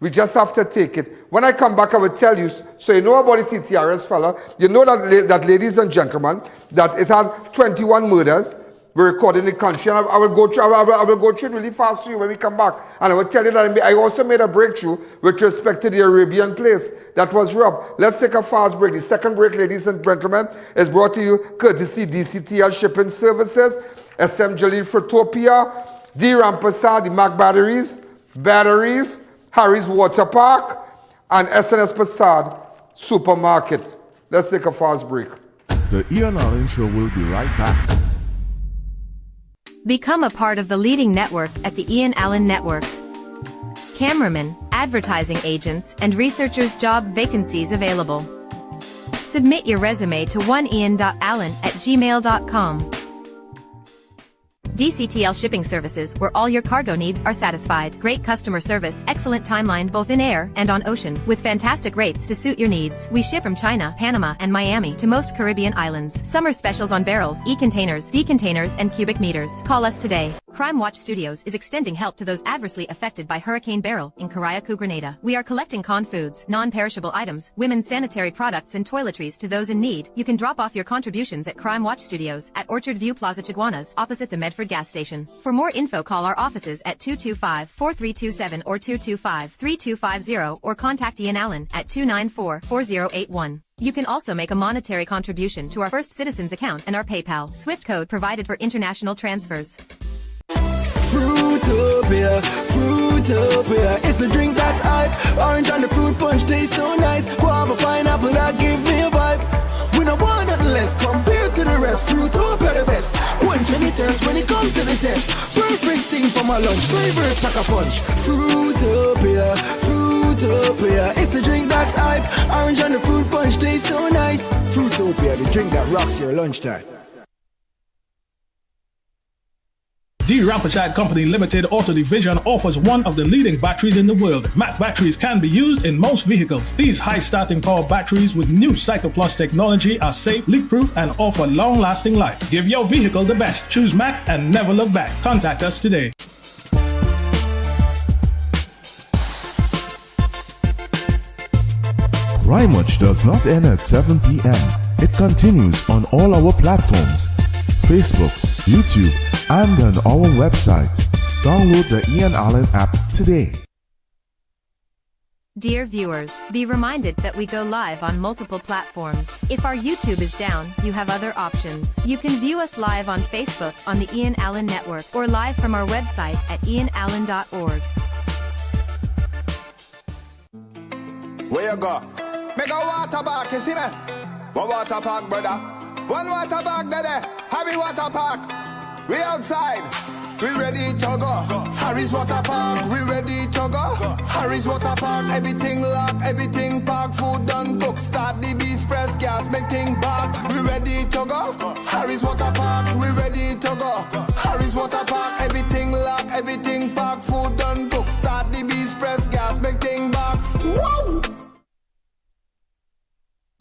We just have to take it. When I come back, I will tell you, so you know about the TTRS fella, you know that ladies and gentlemen, that it had 21 murders were recorded in the country. And I will go through it really fast for you when we come back. And I will tell you that I also made a breakthrough with respect to the Arabian place that was robbed. Let's take a fast break. The second break, ladies and gentlemen, is brought to you courtesy DCTL Shipping Services, SM Jalil Fruitopia, D. Rampasad, the Mac Batteries, Harry's Water Park, and SNS Passad Supermarket. Let's take a fast break. The Ian Alleyne Show will be right back. Become a part of the leading network at the Ian Alleyne Network. Cameramen, advertising agents, and researchers job vacancies available. Submit your resume to oneian.allen@gmail.com. DCTL Shipping Services, where all your cargo needs are satisfied. Great customer service, excellent timeline both in air and on ocean, with fantastic rates to suit your needs. We ship from China, Panama, and Miami to most Caribbean islands. Summer specials on barrels, e-containers, D-containers, and cubic meters. Call us today. Crime Watch Studios is extending help to those adversely affected by Hurricane Beryl in Carayacu, Grenada. We are collecting canned foods, non-perishable items, women's sanitary products, and toiletries to those in need. You can drop off your contributions at Crime Watch Studios at Orchard View Plaza, Chaguanas, opposite the Medford gas station. For more info, call our offices at 225-4327 or 225-3250 or contact Ian Alleyne at 294-4081. You can also make a monetary contribution to our First Citizens account and our PayPal Swift code provided for international transfers. Fruitopia, it's the drink that's hype. Orange and the fruit punch taste so nice. Guava, pineapple, that give me a vibe. We don't want nothing less compared to the rest. Fruitopia the best. Quench any thirst when it comes to the test. Perfect thing for my lunch. Flavors pack a punch. Fruitopia, it's the drink that's hype. Orange and the fruit punch taste so nice. Fruitopia, the drink that rocks your lunchtime. D. Rampasad Company Limited Auto Division offers one of the leading batteries in the world. Mac batteries can be used in most vehicles. These high starting power batteries with new Cycle Plus technology are safe, leak-proof, and offer long-lasting life. Give your vehicle the best. Choose Mac and never look back. Contact us today. Crime Watch does not end at 7 p.m. It continues on all our platforms: Facebook, YouTube, and on our website. Download the Ian Alleyne app today. Dear viewers, be reminded that we go live on multiple platforms. If our YouTube is down, you have other options. You can view us live on Facebook on the Ian Alleyne Network or live from our website at ianalleyne.org. Where you go? Make a water park, you see me? One water park, brother. One water park, daddy. Happy water park. We outside, we ready to go. Harry's Water Park, we ready to go. Harry's Water Park, everything locked, everything packed, food done cook. Start the beast press gas, make thing back. We ready to go. Harry's Water Park, we ready to go. Harry's Water Park, everything locked, everything packed, food done cook. Start the beast press gas, make thing back. Whoa!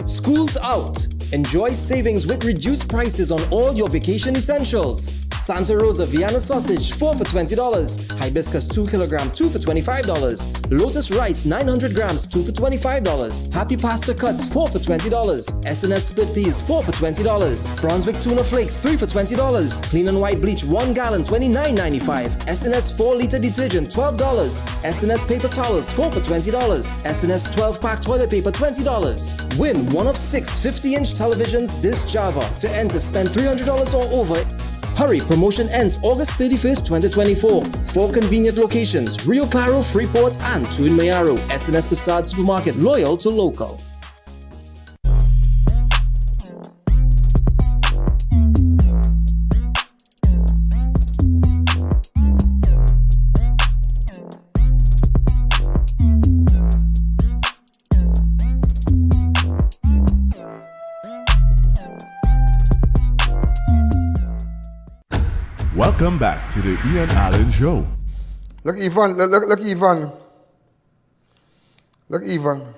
School's out. Enjoy savings with reduced prices on all your vacation essentials. Santa Rosa Vienna sausage 4 for $20. Hibiscus 2 kilogram 2 for $25. Lotus rice 900 grams 2 for $25. Happy pasta cuts 4 for $20. S&S split peas 4 for $20. Brunswick tuna flakes 3 for $20. Clean and white bleach 1 gallon $29.95. S&S 4-liter detergent $12. S&S paper towels 4 for $20. S&S 12-pack toilet paper $20. Win one of 6 50-inch televisions this Java. To enter, spend $300 or over. Hurry, promotion ends August 31st, 2024. 4 convenient locations: Rio Claro, Freeport, and 2 in Mayaro. S&S Passade Supermarket, loyal to local. Welcome back to the Ian Alleyne Show. Look, Ivan. Look, Ivan. Look, Ivan.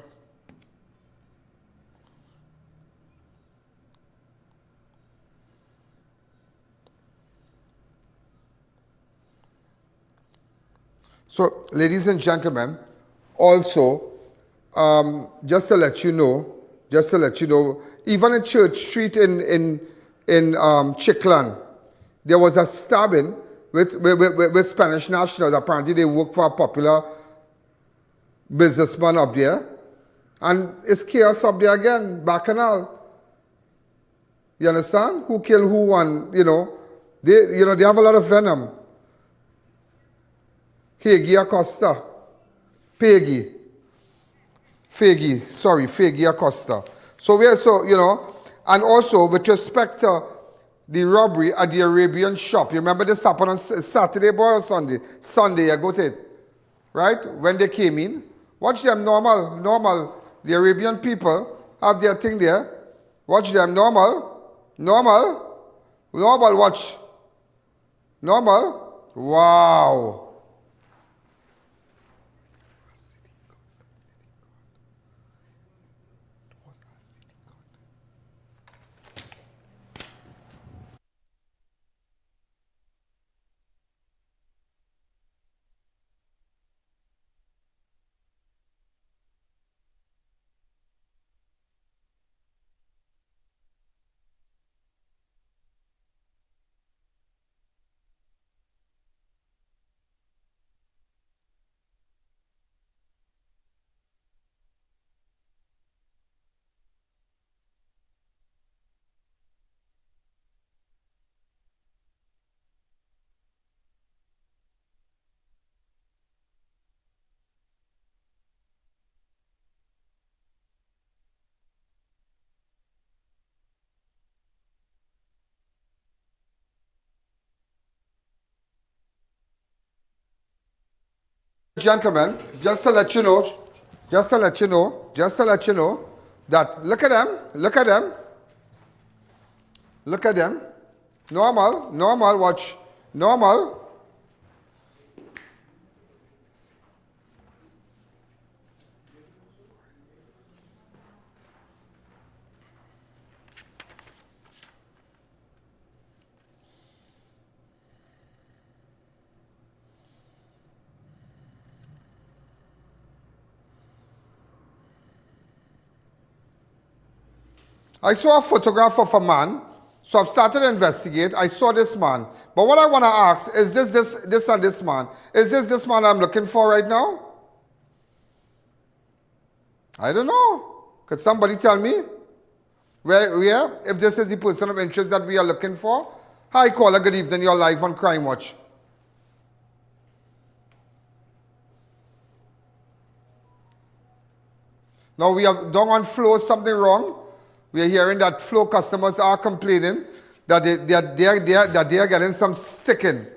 So, ladies and gentlemen, also, just to let you know, even in Church Street in Chickland, there was a stabbing with Spanish nationals. Apparently, they work for a popular businessman up there. And it's chaos up there again, Bacchanal. You understand? Who killed who and, they have a lot of venom. Fegi Acosta. Fegi Acosta. So, and also with respect to the robbery at the Arabian shop. You remember this happened on Saturday, boy, or Sunday? Sunday, I got it. Right? When they came in. Watch them, normal. The Arabian people have their thing there. Watch them, normal, watch. Normal. Wow. Gentlemen, just to let you know that look at them. Normal, watch. Normal. I saw a photograph of a man, so I've started to investigate. I saw this man. But what I want to ask, is this and this man? Is this man I'm looking for right now? I don't know. Could somebody tell me? Where? If this is the person of interest that we are looking for? Hi, caller, good evening. You're live on Crime Watch. Now we have down on flow something wrong. We are hearing that flow customers are complaining that they are getting some sticking.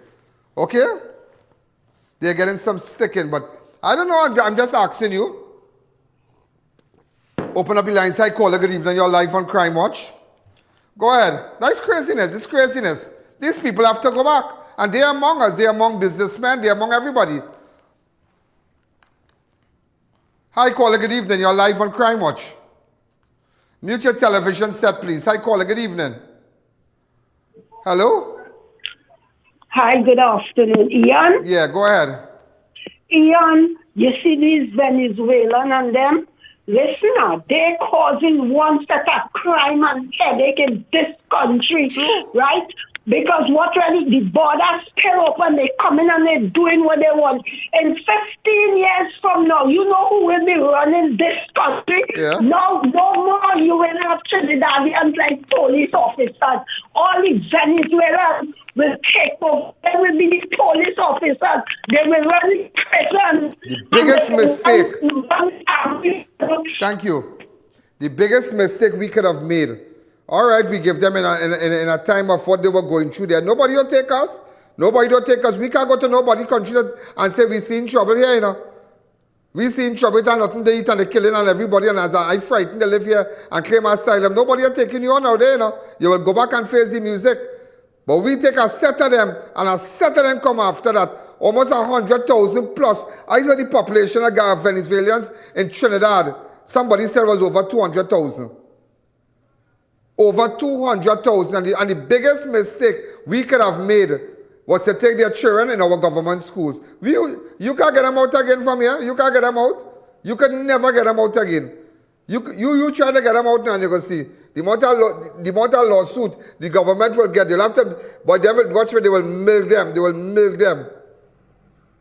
Okay? They're getting some sticking, but I don't know, I'm just asking you. Open up your line, say, caller, good evening, you're live on Crime Watch. Go ahead. That's craziness, this craziness. These people have to go back. And they're among us, they're among businessmen, they're among everybody. Hi, caller, good evening, you're live on Crime Watch. Mute your television set, please. Hi, caller, good evening. Hello? Hi, good afternoon. Ian? Yeah, go ahead. Ian, you see these Venezuelan and them? Listen now, they're causing one set of crime and headache in this country, right? Because what really, the borders tear open, they come in and they're doing what they want. In 15 years from now, you know who will be running this country? Yeah. No more you will have Trinidadians like police officers. All the Venezuelans will take over. They will be the police officers. They will run the prison. The biggest mistake. Thank you. The biggest mistake we could have made. All right, we give them in a time of what they were going through there. Nobody will take us. Nobody will take us. We can't go to nobody country and say we see in trouble here, you know. We see in trouble and nothing to eat and the killing and everybody. And as I frightened to live here and claim asylum, nobody are taking you on out there, you know. You will go back and face the music. But we take a set of them and a set of them come after that. Almost 100,000 plus. I heard the population of Venezuelans in Trinidad, somebody said was over 200,000. Over 200,000. And the biggest mistake we could have made was to take their children in our government schools. You can't get them out again from here. You can't get them out. You can never get them out again. You try to get them out now and you can see. The amount of lawsuit the government will get, they'll have to, but they will, watch me, they will milk them. They will milk them.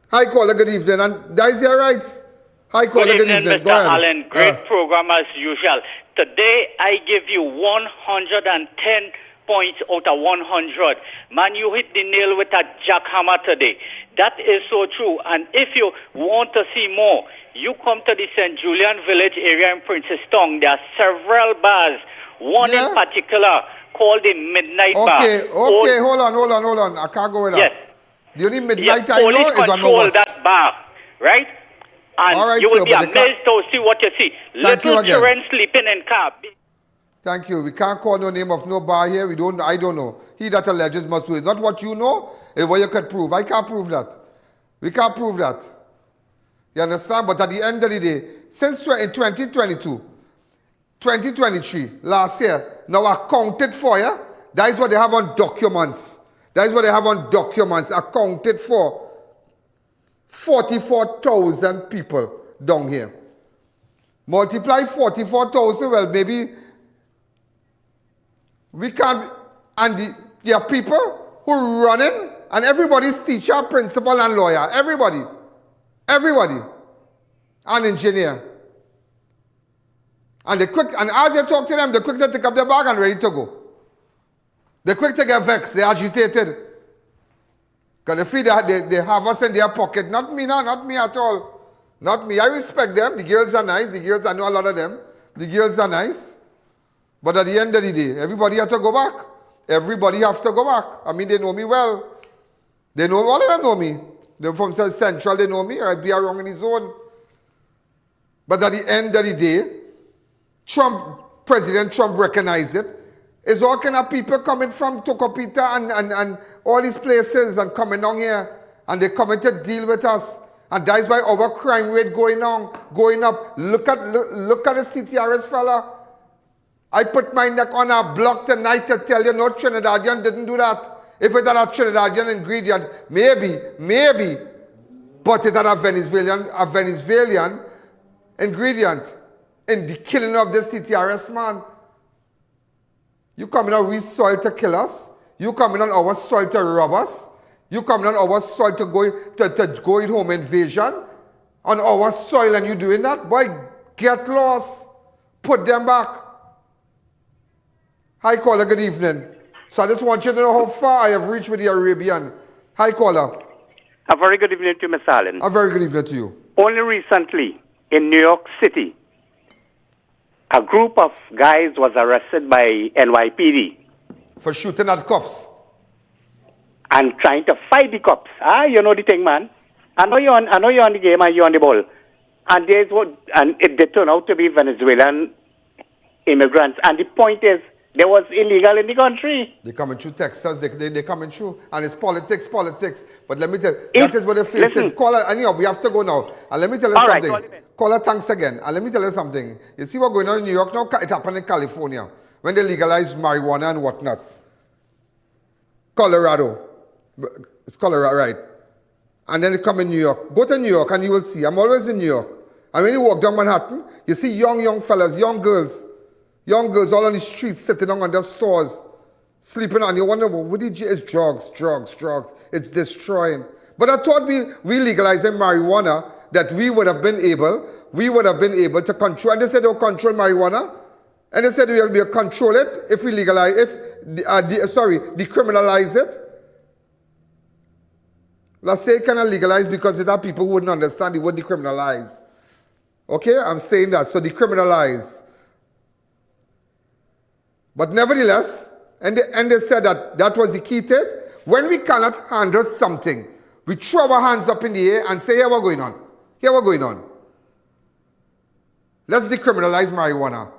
Hi, caller, good evening. And that is their rights. Hi, caller, good evening. Go ahead. Alleyne, great program as usual. Today, I give you 110 points out of 100. Man, you hit the nail with a jackhammer today. That is so true. And if you want to see more, you come to the St. Julian Village area in Princestown. There are several bars. One in particular called the Midnight Bar. Okay, hold on. I can't go with that. Yes. The only midnight I know is on no watch. That bar, right? And all right, you will be amazed to see what you see. Little children sleeping in car. Thank you. We can't call no name of no bar here. I don't know. He that alleges must prove. Not what you know, it's what you could prove. I can't prove that. We can't prove that. You understand? But at the end of the day, since in 2022, 2023, last year, now accounted for, yeah? That is what they have on documents. That is what they have on documents, accounted for. 44,000 people down here. Multiply 44,000, well, maybe we can't, and there are people who are running, and everybody's teacher, principal, and lawyer. Everybody. An engineer. And as you talk to them, they're quick to take up their bag and ready to go. They're quick to get vexed, they're agitated. Because they feel they have us in their pocket. Not me at all. Not me. I respect them. The girls are nice. I know a lot of them. The girls are nice. But at the end of the day, everybody has to go back. Everybody has to go back. I mean, they know me well. They know, all of them know me. They're from South Central, they know me. I'd be around in the zone. But at the end of the day, President Trump recognized it. It's all kind of people coming from Tocopita and all these places and coming down here. And they're coming to deal with us. And that's why our crime rate going up. Look at the CTRS fella. I put my neck on a block tonight to tell you no Trinidadian didn't do that. If it had a Trinidadian ingredient, maybe. But it had a Venezuelan ingredient in the killing of this TTRS man. You coming on our soil to kill us. You coming on our soil to rob us. You coming on our soil to go in home invasion. On our soil and you doing that? Boy, get lost. Put them back. Hi, caller. Good evening. So I just want you to know how far I have reached with the Arabian. Hi, caller. A very good evening to you, Ms. Alleyne. A very good evening to you. Only recently, in New York City, a group of guys was arrested by NYPD For shooting at cops. And trying to fight the cops. You know the thing, man. I know you're on the game and you're on the ball. And they turn out to be Venezuelan immigrants. And the point is, they was illegal in the country. They coming through Texas, they coming through. And it's politics. But let me tell you, that is what they're facing. Caller, anyhow, we have to go now. And let me tell you something. Caller, thanks again. And let me tell you something. You see what's going on in New York now? It happened in California. When they legalized marijuana and whatnot. Colorado. It's Colorado, right? And then it come in New York. Go to New York and you will see. I'm always in New York. And when you walk down Manhattan, you see young fellas, young girls all on the streets sitting down on their stores, sleeping on. You wonder, well, what did you? It's drugs. It's destroying. But I thought we legalizing marijuana that we would have been able to control. And they said they'll control marijuana. And they said we'll control it if we decriminalize it. Let's say it cannot legalize because there are people who wouldn't understand the word decriminalize. Okay, I'm saying that. So decriminalize. But nevertheless, and they said that was the key to it. When we cannot handle something, we throw our hands up in the air and say, here we're going on. Let's decriminalize marijuana.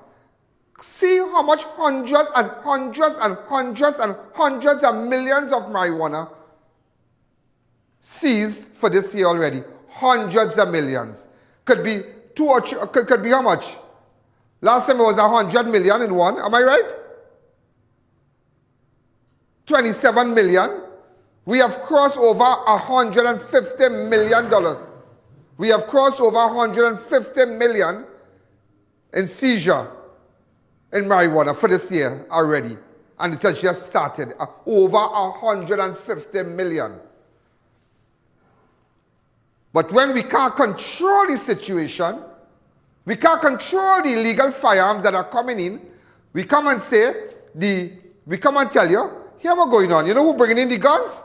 See how much hundreds of millions of marijuana seized for this year already. Hundreds of millions. Could be could be how much? Last time it was 100 million in one. Am I right? 27 million. We have crossed over $150 million. We have crossed over 150 million in seizure in marijuana for this year already. And it has just started. Over 150 million. But when we can't control the situation, we can't control the illegal firearms that are coming in, we come and tell you, here what's going on. You know who bringing in the guns?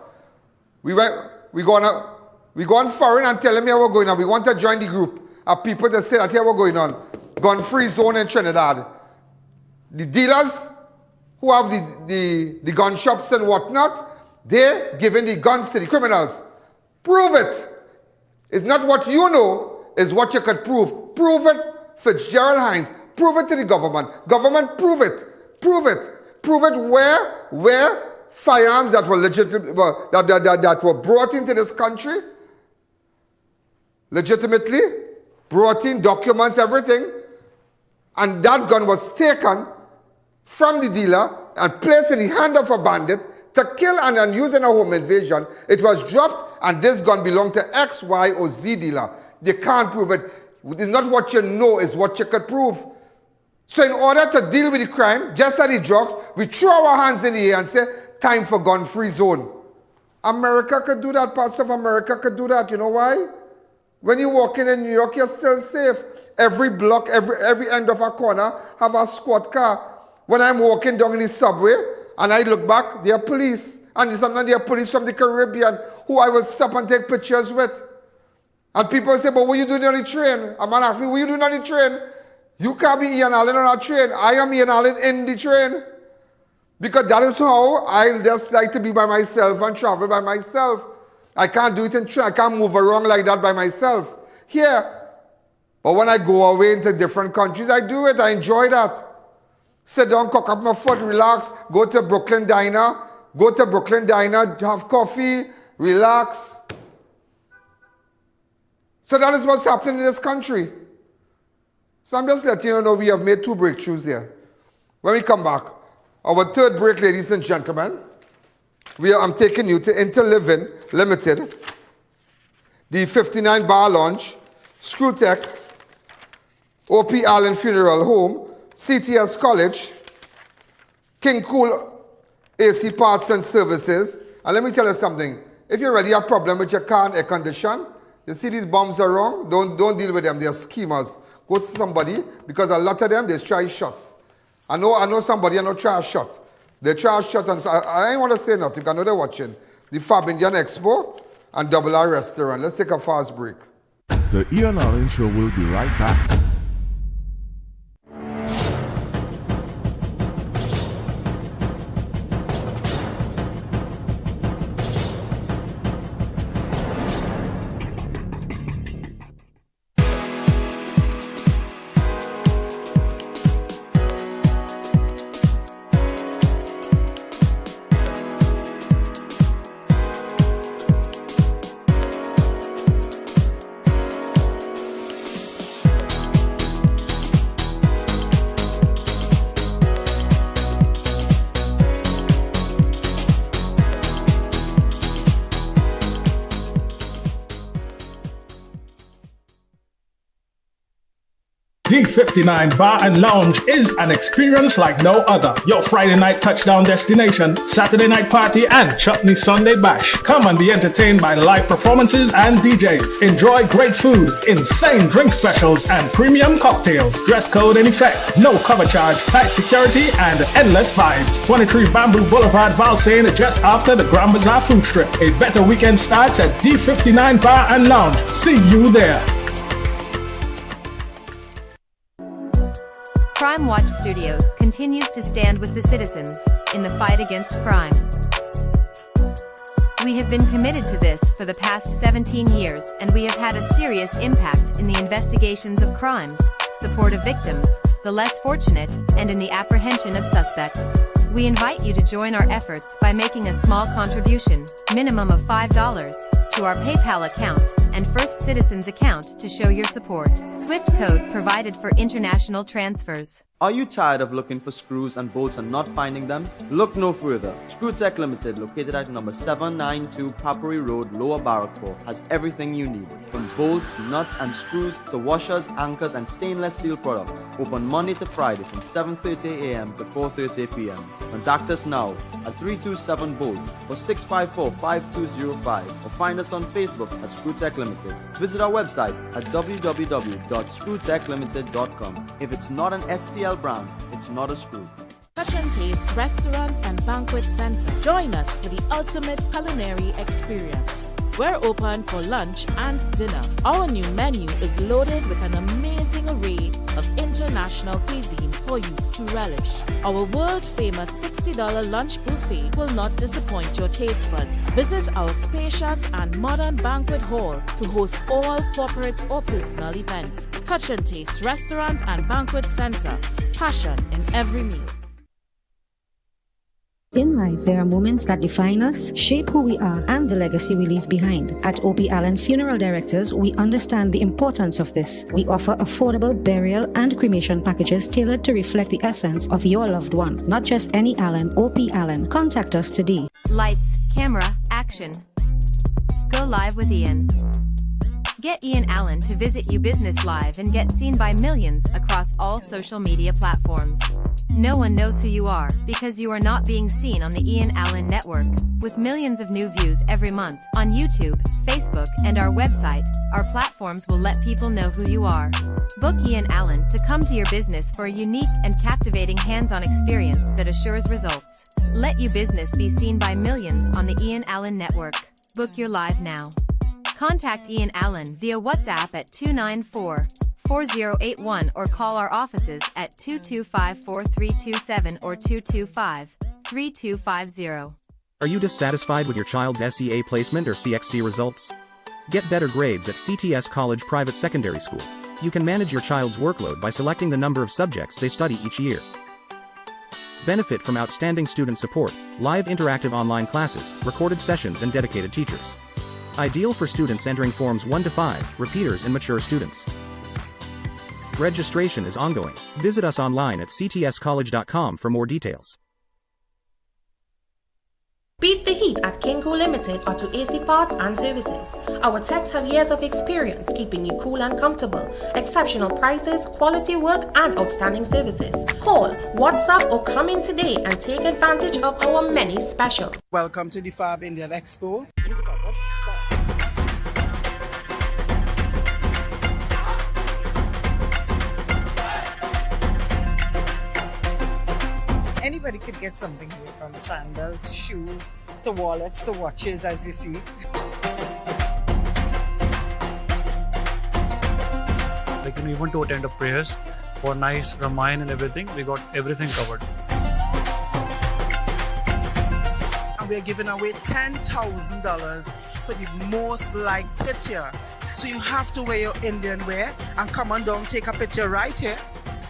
We go on foreign and tell them here what's going on. We want to join the group of people that say that here what's going on. Gun-free zone in Trinidad. The dealers who have the gun shops and whatnot, they're giving the guns to the criminals. Prove it. It's not what you know, it's what you could prove. Prove it, Fitzgerald Hines. Prove it to the government. Government, prove it. Prove it. Prove it where firearms that were legitimate, that were brought into this country, legitimately, brought in documents, everything, and that gun was taken from the dealer and placed in the hand of a bandit to kill and use in a home invasion. It was dropped, and this gun belonged to X, Y, or Z dealer. They can't prove it. It's not what you know, it's what you could prove. So in order to deal with the crime, just like the drugs, we throw our hands in the air and say, time for gun-free zone. America could do that. Parts of America could do that. You know why? When you walk in New York, you're still safe. Every block, every end of a corner have a squad car. When I'm walking down in the subway and I look back, there are police. And sometimes there are police from the Caribbean who I will stop and take pictures with. And people say, but what are you doing on the train? A man asks me, what are you doing on the train? You can't be Ian Alleyne on a train. I am Ian Alleyne in the train. Because that is how I just like to be by myself and travel by myself. I can't do it in train. I can't move around like that by myself. Here. But when I go away into different countries, I do it. I enjoy that. Sit down, cock up my foot, relax, go to Brooklyn Diner, have coffee, relax. So that is what's happening in this country. So I'm just letting you know we have made 2 breakthroughs here. When we come back, our 3rd break, ladies and gentlemen, I'm taking you to Interliving Limited, the 59 Bar Lounge, Screwtech, O.P. Allen Funeral Home, CTS College, King Cool AC Parts and Services. And let me tell you something. If you already have a problem with your car and air condition, you see these bombs are wrong, don't deal with them. They're schemers. Go to somebody, because a lot of them, they try shots. I know somebody, I know try a shot. They try a shot, and I ain't want to say nothing, I know they're watching. The Fab Indian Expo and Double R Restaurant. Let's take a fast break. The Ian Alleyne Show will be right back. D59 Bar and Lounge is an experience like no other. Your Friday night touchdown destination, Saturday night party, and Chutney Sunday bash. Come and be entertained by live performances and DJs. Enjoy great food, insane drink specials, and premium cocktails. Dress code in effect. No cover charge, tight security, and endless vibes. 23 Bamboo Boulevard, Valsayn, just after the Grand Bazaar food strip. A better weekend starts at D59 Bar and Lounge. See you there. Crime Watch Studios continues to stand with the citizens in the fight against crime. We have been committed to this for the past 17 years, and we have had a serious impact in the investigations of crimes, support of victims, the less fortunate, and in the apprehension of suspects. We invite you to join our efforts by making a small contribution, minimum of $5, to our PayPal account and First Citizens account to show your support. SWIFT code provided for international transfers. Are you tired of looking for screws and bolts and not finding them? Look no further. ScrewTech Limited, located at number 792 Papuri Road, Lower Barrackpore, has everything you need. From bolts, nuts and screws to washers, anchors and stainless steel products. Open Monday to Friday from 7:30 a.m. to 4:30 p.m. Contact us now at 327-BOLT or 654-5205 or find us on Facebook at ScrewTech Limited. Visit our website at www.screwtechlimited.com. If it's not an STL brand, it's not a screw. Touch and Taste Restaurant and Banquet Center. Join us for the ultimate culinary experience. We're open for lunch and dinner. Our new menu is loaded with an amazing array of international cuisine for you to relish. Our world-famous $60 lunch buffet will not disappoint your taste buds. Visit our spacious and modern banquet hall to host all corporate or personal events. Touch and Taste Restaurant and Banquet Center. Passion in every meal. In life, there are moments that define us, shape who we are, and the legacy we leave behind. At O.P. Alleyne Funeral Directors, we understand the importance of this. We offer affordable burial and cremation packages tailored to reflect the essence of your loved one. Not just any Alleyne, O.P. Alleyne. Contact us today. Lights, camera, action. Go live with Ian. Get Ian Alleyne to visit you business live and get seen by millions across all social media platforms. No one knows who you are because you are not being seen on the Ian Alleyne network. With millions of new views every month on YouTube, Facebook, and our website, our platforms will let people know who you are. Book Ian Alleyne to come to your business for a unique and captivating hands-on experience that assures results. Let your business be seen by millions on the Ian Alleyne network. Book your live now. Contact Ian Alleyne via WhatsApp at 294-4081 or call our offices at 225-4327 or 225-3250. Are you dissatisfied with your child's SEA placement or CXC results? Get better grades at CTS College Private Secondary School. You can manage your child's workload by selecting the number of subjects they study each year. Benefit from outstanding student support, live interactive online classes, recorded sessions and dedicated teachers. Ideal for students entering forms 1 to 5, repeaters and mature students. Registration is ongoing. Visit us online at ctscollege.com for more details. Beat the heat at Kinko Limited Auto AC Parts and Services. Our techs have years of experience keeping you cool and comfortable. Exceptional prices, quality work, and outstanding services. Call, WhatsApp, or come in today and take advantage of our many specials. Welcome to the Fab Indian Expo. Anybody could get something here, from sandals to shoes to wallets to watches, as you see. Like even to attend a prayers for nice Ramayana and everything, we got everything covered. And we're giving away $10,000 for the most liked picture. So you have to wear your Indian wear and come on down, take a picture right here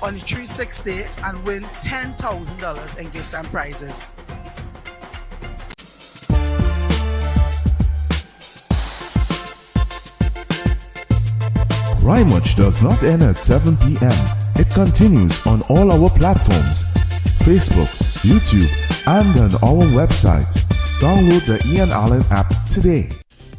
on the 360 and win $10,000 in gifts and prizes. Crime Watch does not end at 7 p.m. It continues on all our platforms, Facebook, YouTube, and on our website. Download the Ian Alleyne app today.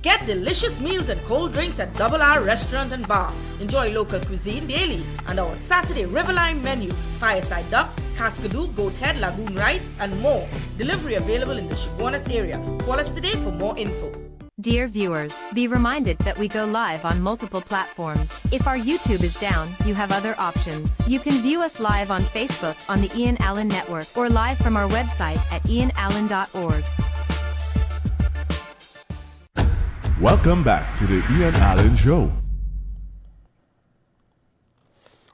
Get delicious meals and cold drinks at Double R Restaurant and Bar. Enjoy local cuisine daily and our Saturday Riverline menu, fireside duck, cascadoo, goat head, lagoon rice, and more. Delivery available in the Chaguanas area. Call us today for more info. Dear viewers, be reminded that we go live on multiple platforms. If our YouTube is down, you have other options. You can view us live on Facebook on the Ian Alleyne Network or live from our website at ianalleyne.org. Welcome back to the Ian Alleyne Show.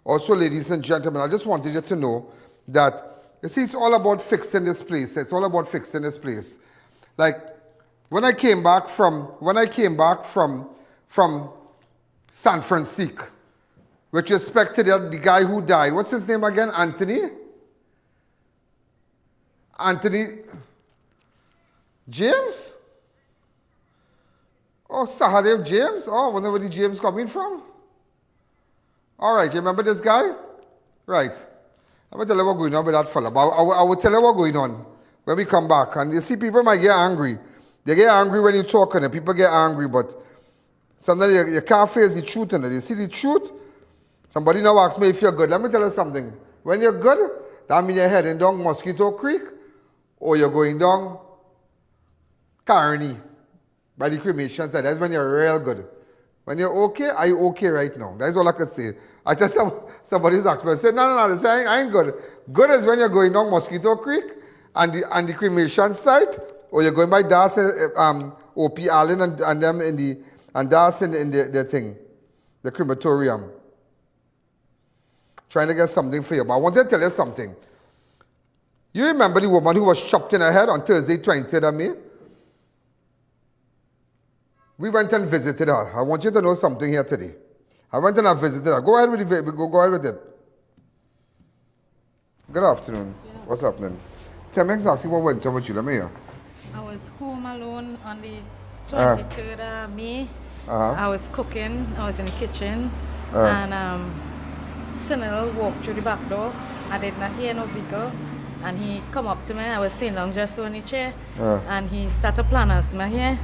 Also, ladies and gentlemen, I just wanted you to know that, you see, it's all about fixing this place. It's all about fixing this place. Like, when I came back from San Francisco, with respect to the guy who died, what's his name again? Anthony James? Oh, Sahadev James? Oh, I wonder where the James coming from. All right, you remember this guy? Right. I'm going to tell you what's going on with that fella, but I will tell you what's going on when we come back. And you see, people might get angry. They get angry when you talk on it. People get angry, but sometimes you can't face the truth in it. You see the truth? Somebody now asks me if you're good. Let me tell you something. When you're good, that means you're heading down Mosquito Creek or you're going down Carney by the cremation site. That's when you're real good. When you're okay, are you okay right now? That's all I can say. I just somebody's asked me, I said, no, I ain't good. Good is when you're going down Mosquito Creek and the cremation site, or you're going by Das O.P. Alleyne and them and Das in the thing, the crematorium. Trying to get something for you. But I want to tell you something. You remember the woman who was chopped in her head on Thursday, 20th of May? We went and visited her. I want you to know something here today. I went and I visited her. Go ahead with it. Go ahead with it. Good afternoon. Yeah. What's happening? Tell me exactly what went on with you. Let me hear. I was home alone on the 23rd of May. I was cooking. I was in the kitchen. And Senel walked through the back door. I did not hear no vehicle. And he come up to me. I was sitting down just on the chair. And he started planning us my hair.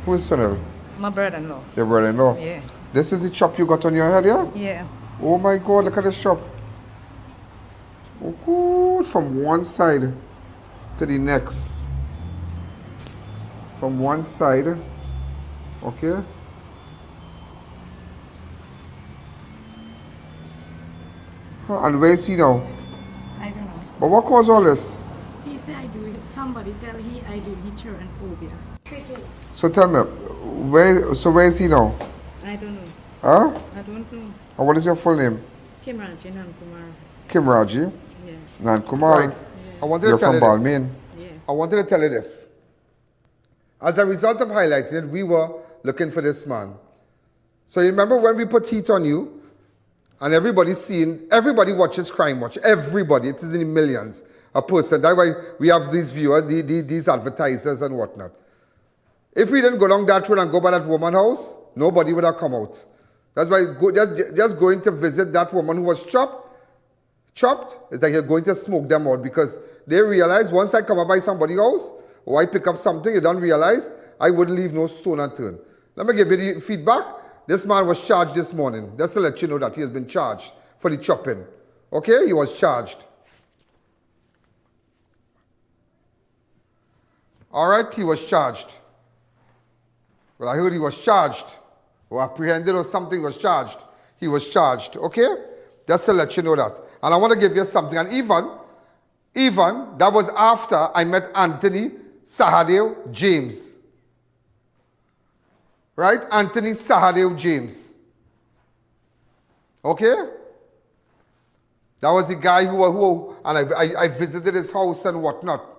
Who is Senel? My brother-in-law. Your brother-in-law? Yeah. This is the chop you got on your head, yeah? Yeah. Oh my God, look at this chop. Oh, good. From one side to the next. From one side. Okay. And where is he now? I don't know. But what caused all this? He said I do it. Somebody tell he I do it. He turned over. So tell me, where is he now? I don't know. Huh? I don't know. And what is your full name? Kimraji Nankumar. Kimraji? Yeah. Nankumar. Right. Yeah. I wanted to tell you this. Balmain. Yeah. I wanted to tell you this. As a result of highlighting it, we were looking for this man. So you remember when we put heat on you, and everybody watches Crime Watch. Everybody. It is in millions. A person. That's why we have these viewers, these advertisers and whatnot. If we didn't go along that road and go by that woman's house, nobody would have come out. That's why just going to visit that woman who was chopped, is like you're going to smoke them out, because they realize once I come up by somebody's house or I pick up something, you don't realize, I wouldn't leave no stone unturned. Let me give you the feedback. This man was charged this morning. Just to let you know that he has been charged for the chopping. Okay? He was charged. All right? He was charged. Well, I heard he was charged, or apprehended or something was charged. He was charged, okay? Just to let you know that. And I want to give you something. And even that was after I met Anthony Sahadev James. Right? Anthony Sahadev James. Okay? That was the guy who and I visited his house and whatnot.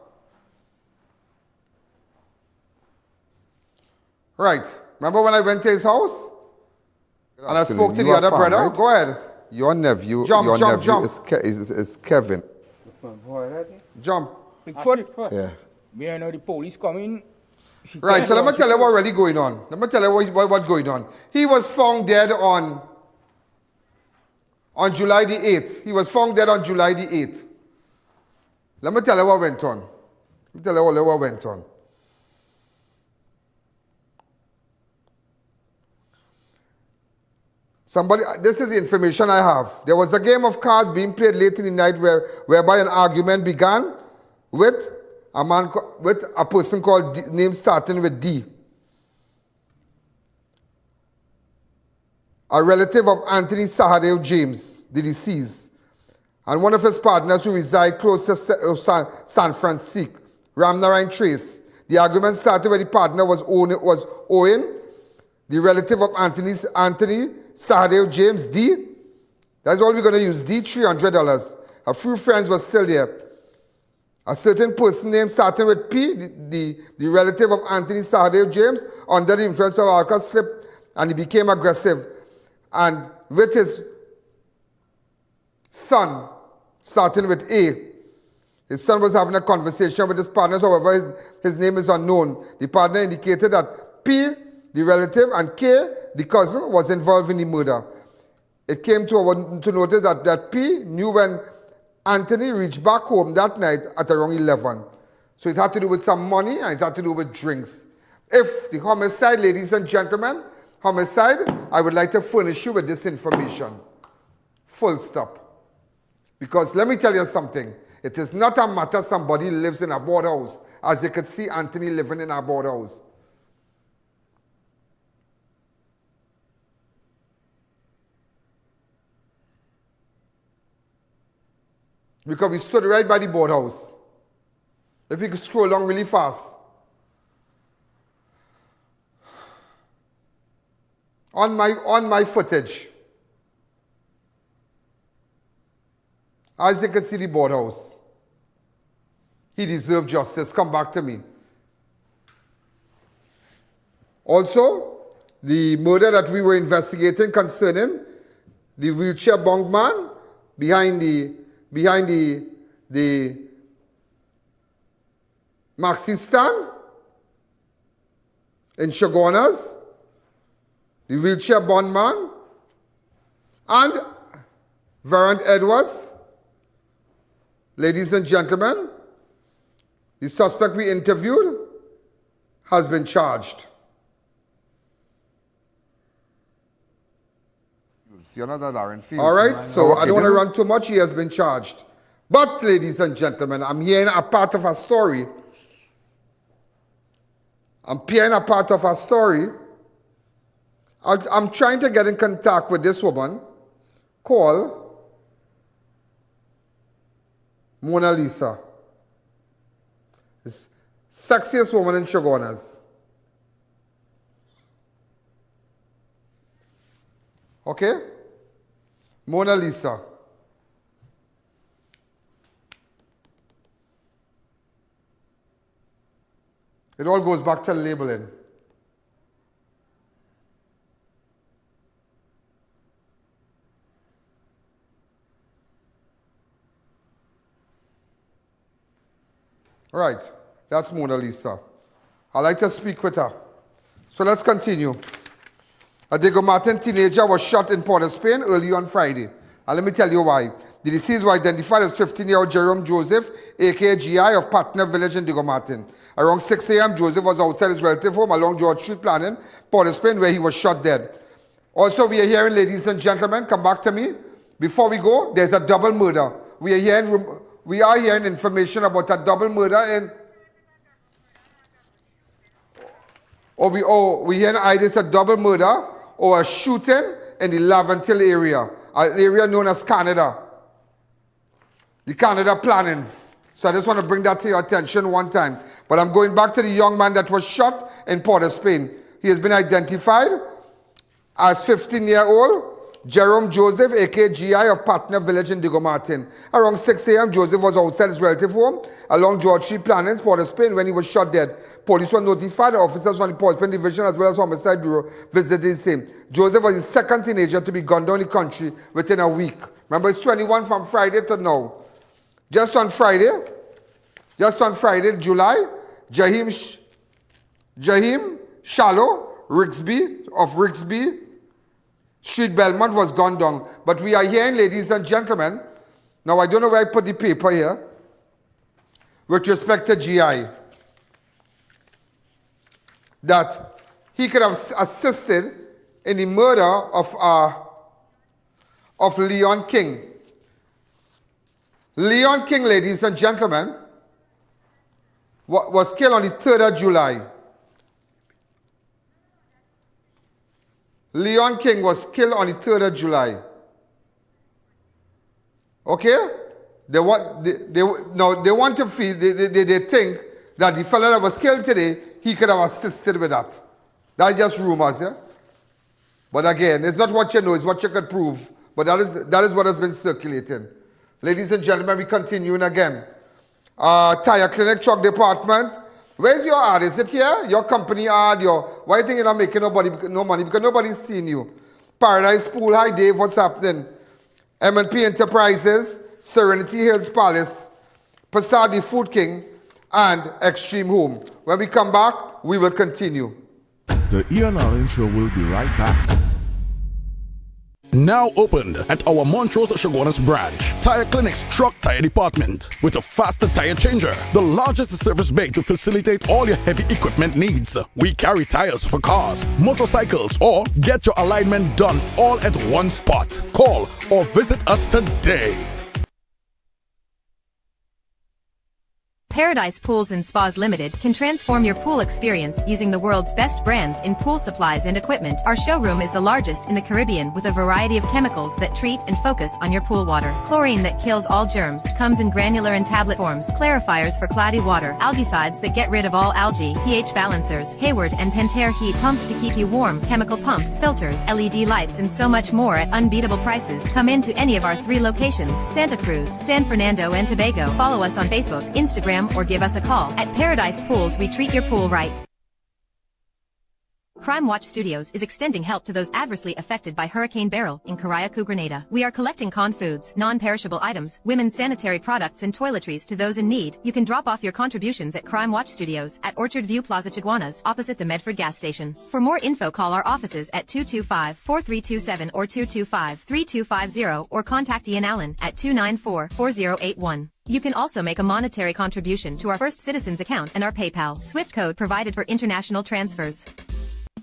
Right. Remember when I went to his house? And I spoke to the other brother? Right? Go ahead. Your nephew, jump. Is Kevin. Jump. Bigfoot? Yeah. Me know the police coming. Right, so let me tell you what's really going on. Let me tell you what's going on. He was found dead on July the 8th. He was found dead on July the 8th. Let me tell you what went on. Let me tell you what went on. This is the information I have. There was a game of cards being played late in the night whereby an argument began with a person called D, name starting with D. A relative of Anthony Sahadeo James, the deceased, and one of his partners who reside close to San Francisco, Ramnarayan Trace. The argument started where the partner was Owen, the relative of Anthony Sahadeo James, D. That's all we're going to use, D, $300. A few friends were still there. A certain person named starting with P, the relative of Anthony Sahadeo James, under the influence of alcohol, slipped and he became aggressive. And with his son, starting with A, his son was having a conversation with his partners, however, his name is unknown. The partner indicated that P, the relative, and K, the cousin, was involved in the murder. It came to notice that P knew when Anthony reached back home that night at around 11. So it had to do with some money and it had to do with drinks. If the homicide, ladies and gentlemen, homicide, I would like to furnish you with this information. Full stop. Because let me tell you something. It is not a matter somebody lives in a board house. As you could see, Anthony living in a board house. Because we stood right by the board house. If you could scroll along really fast. On my footage, as you can see the board house, he deserved justice. Come back to me. Also, the murder that we were investigating concerning the wheelchair bound man behind the maxi stand in Chaguanas, the wheelchair bound man, and Varant Edwards. Ladies and gentlemen, the suspect we interviewed has been charged. You're not that Aaron Field. All right, so I don't want to run too much. He has been charged. But, ladies and gentlemen, I'm hearing a part of a story. I'm hearing a part of a story. I'm trying to get in contact with this woman called Mona Lisa. This sexiest woman in Chaguanas. Okay? Mona Lisa. It all goes back to labeling. All right, that's Mona Lisa. I'd like to speak with her. So let's continue. A Diego Martin teenager was shot in Port of Spain early on Friday. And let me tell you why. The deceased was identified as 15-year-old Jerome Joseph, aka GI of Patna village in Diego Martin. Around 6 a.m., Joseph was outside his relative home along George Street, Planning, Port of Spain, where he was shot dead. Also, we are hearing, ladies and gentlemen, come back to me. Before we go, there's a double murder. We are hearing information about a double murder in... we hear either it's a double murder or a shooting in the Laventille area, an area known as Canada. The Canada plannings. So I just want to bring that to your attention one time. But I'm going back to the young man that was shot in Port of Spain. He has been identified as 15-year-old Jerome Joseph, aka GI of Patna village in Diego Martin. Around 6 a.m., Joseph was outside his relative home along George Street, Plannings, Port of Spain, when he was shot dead. Police were notified. Officers from the Port of Spain Division as well as Homicide Bureau visited the same. Joseph was the second teenager to be gunned down the country within a week. Remember, it's 21 from Friday to now. Just on Friday, July, Jahim Shallow, Rigsby Street, Belmont, was gunned down. But we are hearing, ladies and gentlemen, now I don't know where I put the paper here, with respect to GI, that he could have assisted in the murder of of Leon King. Leon King, ladies and gentlemen, was killed on the 3rd of July. Leon King was killed on the 3rd of July. Okay? They want to feel, they think that the fellow that was killed today, he could have assisted with that. That's just rumors, yeah? But again, it's not what you know, it's what you could prove. But that is what has been circulating. Ladies and gentlemen, we continuing again. Tire Clinic Truck Department. Where's your ad? Is it here? Your company ad? Why do you think you're not making no money? Because nobody's seen you. Paradise Pool. Hi, Dave. What's happening? M&P Enterprises, Serenity Hills Palace, Passadi Food King, and Extreme Home. When we come back, we will continue. The Ian Alleyne Show will be right back. Now opened at our Montrose Chaguanas branch, Tire Clinic's truck tire department with a faster tire changer, the largest service bay to facilitate all your heavy equipment needs. We carry tires for cars, motorcycles, or get your alignment done all at one spot. Call or visit us today. Paradise Pools and Spas Limited can transform your pool experience using the world's best brands in pool supplies and equipment. Our showroom is the largest in the Caribbean with a variety of chemicals that treat and focus on your pool water. Chlorine that kills all germs comes in granular and tablet forms, clarifiers for cloudy water, algicides that get rid of all algae, pH balancers, Hayward and Pentair heat pumps to keep you warm, chemical pumps, filters, LED lights and so much more at unbeatable prices. Come into any of our 3 locations, Santa Cruz, San Fernando and Tobago. Follow us on Facebook, Instagram, or give us a call. At Paradise Pools, we treat your pool right. Crime Watch Studios is extending help to those adversely affected by Hurricane Beryl in Carayacu, Grenada. We are collecting canned foods, non-perishable items, women's sanitary products and toiletries to those in need. You can drop off your contributions at Crime Watch Studios at Orchard View Plaza Chaguanas, opposite the Medford gas station. For more info, call our offices at 225-4327 or 225-3250 or contact Ian Alleyne at 294-4081. You can also make a monetary contribution to our First Citizens account and our PayPal SWIFT code provided for international transfers.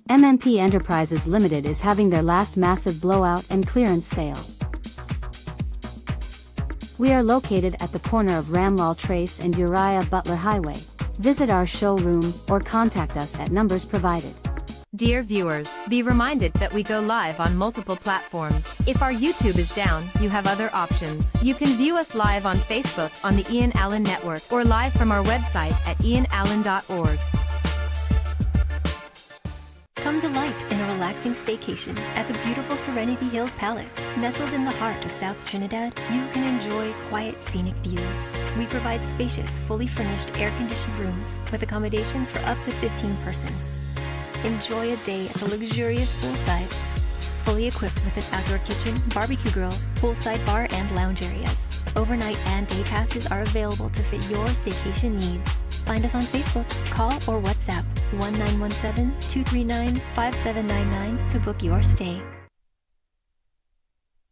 MNP Enterprises Limited is having their last massive blowout and clearance sale. We are located at the corner of Ramlal Trace and Uriah Butler Highway. Visit our showroom or contact us at numbers provided. Dear viewers, be reminded that we go live on multiple platforms. If our YouTube is down, you have other options. You can view us live on Facebook on the Ian Alleyne Network or live from our website at ianalleyne.org. Come delight in a relaxing staycation at the beautiful Serenity Hills Palace. Nestled in the heart of South Trinidad, you can enjoy quiet, scenic views. We provide spacious, fully furnished, air-conditioned rooms with accommodations for up to 15 persons. Enjoy a day at the luxurious poolside, fully equipped with an outdoor kitchen, barbecue grill, poolside bar, and lounge areas. Overnight and day passes are available to fit your staycation needs. Find us on Facebook, call or WhatsApp 1917-239-5799 to book your stay.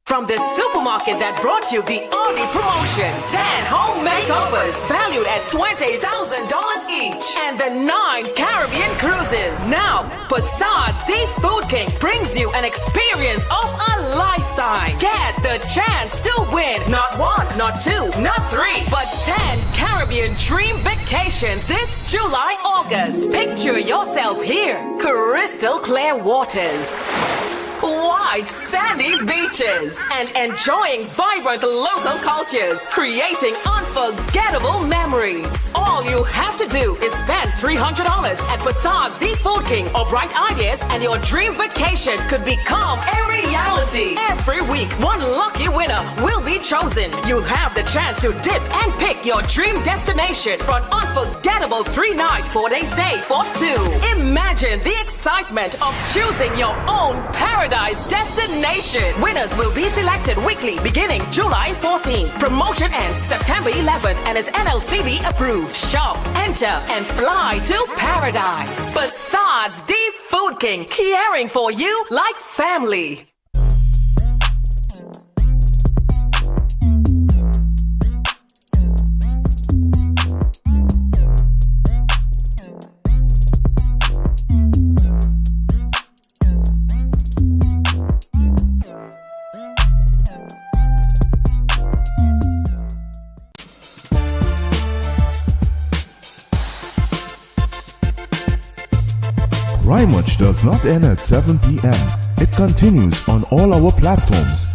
From the supermarket that brought you the Audi promotion, 10 home makeovers valued at $20,000 each, and the 9 Caribbean cruises. Now, Passad's Deep Food King brings you an experience of a lifetime. Get the chance to win not 1, not 2, not 3, but 10 Caribbean dream vacations this July, August. Picture yourself here. Crystal clear waters, wide sandy beaches, and enjoying vibrant local cultures, creating unforgettable memories. All you have to do is spend $300 at Passad's Deep Food King or Bright Ideas, and your dream vacation could become a reality. Every week, one lucky winner will be chosen. You'll have the chance to dip and pick your dream destination for an unforgettable 3-night, 4-day stay for 2. Imagine the excitement of choosing your own paradise destination. Winners will be selected weekly beginning July 14th. Promotion ends September 11th and is NLCB approved. Shop, enter, and fly to paradise. Passad's Deep Food King, caring for you like family. Crime Watch does not end at 7 p.m. It continues on all our platforms,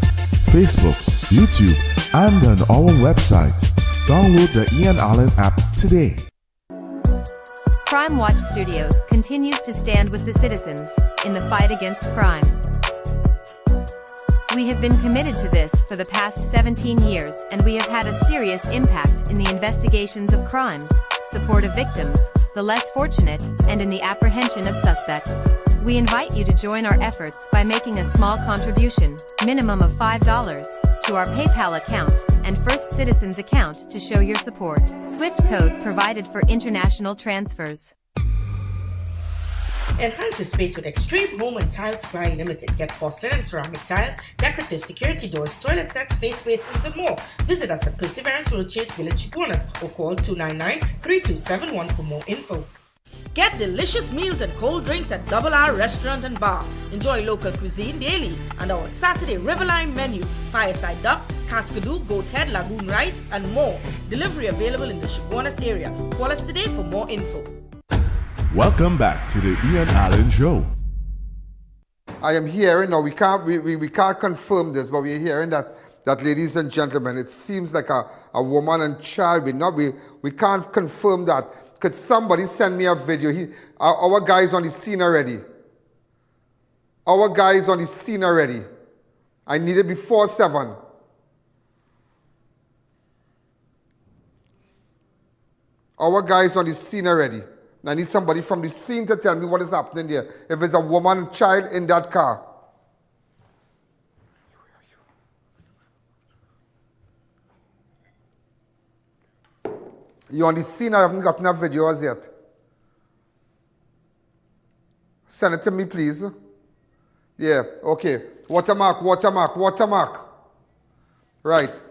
Facebook, YouTube, and on our website. Download the Ian Alleyne app today. Crime Watch Studios continues to stand with the citizens in the fight against crime. We have been committed to this for the past 17 years, and we have had a serious impact in the investigations of crimes, support of victims, the less fortunate, and in the apprehension of suspects. We invite you to join our efforts by making a small contribution, minimum of $5, to our PayPal account and First Citizens account to show your support. SWIFT code provided for international transfers. Enhance the space with Extreme Home and Tile Supply Limited. Get porcelain and ceramic tiles, decorative security doors, toilet sets, face basins, and more. Visit us at Perseverance Road, Chase Village, Chiconas, or call 299-3271 for more info. Get delicious meals and cold drinks at R Restaurant and Bar. Enjoy local cuisine daily and our Saturday Riverline menu. Fireside duck, cascadoo, goat head, lagoon rice, and more. Delivery available in the Chiconas area. Call us today for more info. Welcome back to the Ian Alleyne Show. I am hearing, now we can't confirm this, but we're hearing that ladies and gentlemen, it seems like a woman and child. We can't confirm that. Could somebody send me a video? Our guy's on the scene already. Our guy's on the scene already. I need it before 7. Our guy's on the scene already. I need somebody from the scene to tell me what is happening there. If it's a woman and child in that car. You're on the scene, I haven't gotten a video as yet. Send it to me, please. Yeah, okay. Watermark, watermark, watermark. Right.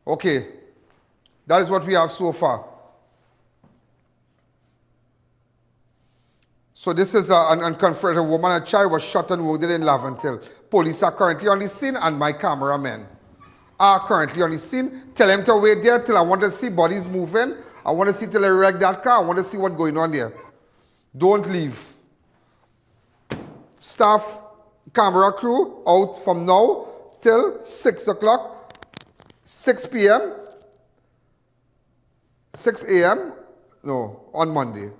Okay. That is what we have so far. So this is an unconfronted woman and child was shot and wounded in Laventille. Police are currently on the scene and my cameramen are currently on the scene. Tell them to wait there till I want to see bodies moving. I want to see till I wreck that car. I want to see what's going on there. Don't leave. Staff, camera crew out from now till 6 o'clock, 6 p.m., 6 a.m., no, on Monday.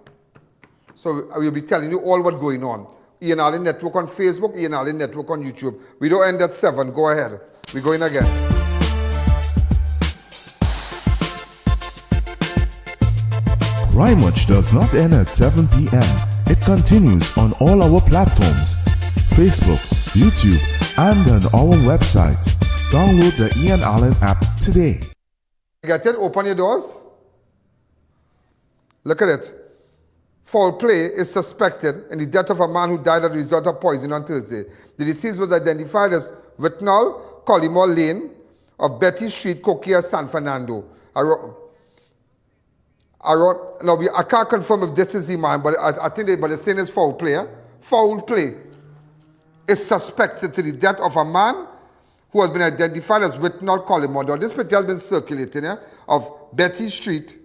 So I will be telling you all what's going on. Ian Alleyne Network on Facebook, Ian Alleyne Network on YouTube. We don't end at 7. Go ahead. We're going again. Crime Watch does not end at 7 p.m. It continues on all our platforms, Facebook, YouTube, and on our website. Download the Ian Alleyne app today. Get it? Open your doors. Look at it. Foul play is suspected in the death of a man who died as a result of poison on Thursday. The deceased was identified as Whitnall Collymore Lane of Betty Street, Coquia, San Fernando. I can't confirm if this is the man, but I think they're saying it's foul play. Foul play is suspected to the death of a man who has been identified as Whitnall Collymore. Now, this picture has been circulating of Betty Street,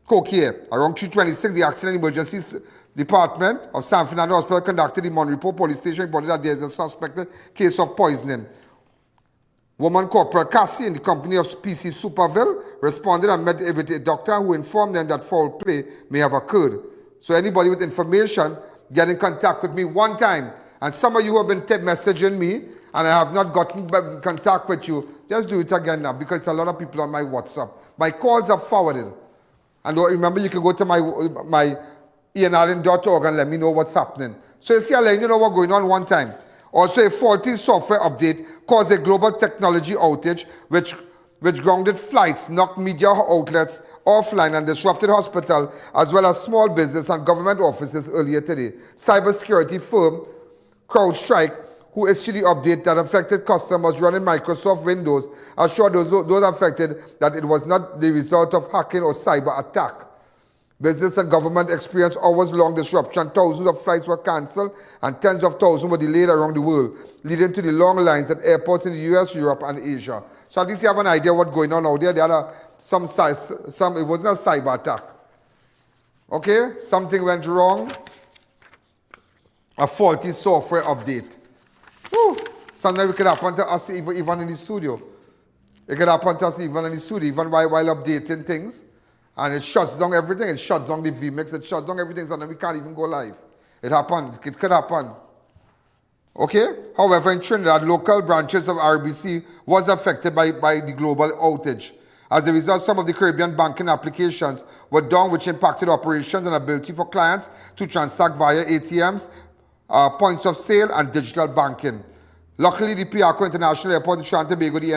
Coquia. Around 3:26, the Accident Emergency Department of San Fernando Hospital conducted the Monrepo Police Station, reported that there is a suspected case of poisoning. Woman Corporal Cassie in the company of PC Superville responded and met with a doctor who informed them that foul play may have occurred. So anybody with information, get in contact with me one time. And some of you have been messaging me and I have not gotten in contact with you. Just do it again now because it's a lot of people on my WhatsApp. My calls are forwarded. And remember, you can go to my ianalleyne.org and let me know what's happening. So you see, I'll let you know what's going on one time. Also, a faulty software update caused a global technology outage which grounded flights, knocked media outlets offline and disrupted hospitals as well as small business and government offices earlier today. Cybersecurity firm CrowdStrike, who issued the update that affected customers running Microsoft Windows, assured those affected that it was not the result of hacking or cyber attack. Business and government experienced hours-long disruption. Thousands of flights were cancelled and tens of thousands were delayed around the world, leading to the long lines at airports in the US, Europe, and Asia. So at least you have an idea what's going on out there. There are it wasn't a cyber attack. Okay, something went wrong. A faulty software update. Whew. Sometimes it could happen to us even in the studio. It could happen to us even in the studio, even while updating things. And it shuts down everything. It shuts down the vMix. It shuts down everything. So then we can't even go live. It happened. It could happen. Okay? However, in Trinidad, local branches of RBC was affected by the global outage. As a result, some of the Caribbean banking applications were down, which impacted operations and ability for clients to transact via ATMs, points of sale, and digital banking. Luckily, the Piarco International Airport in Trinidad and Tobago, the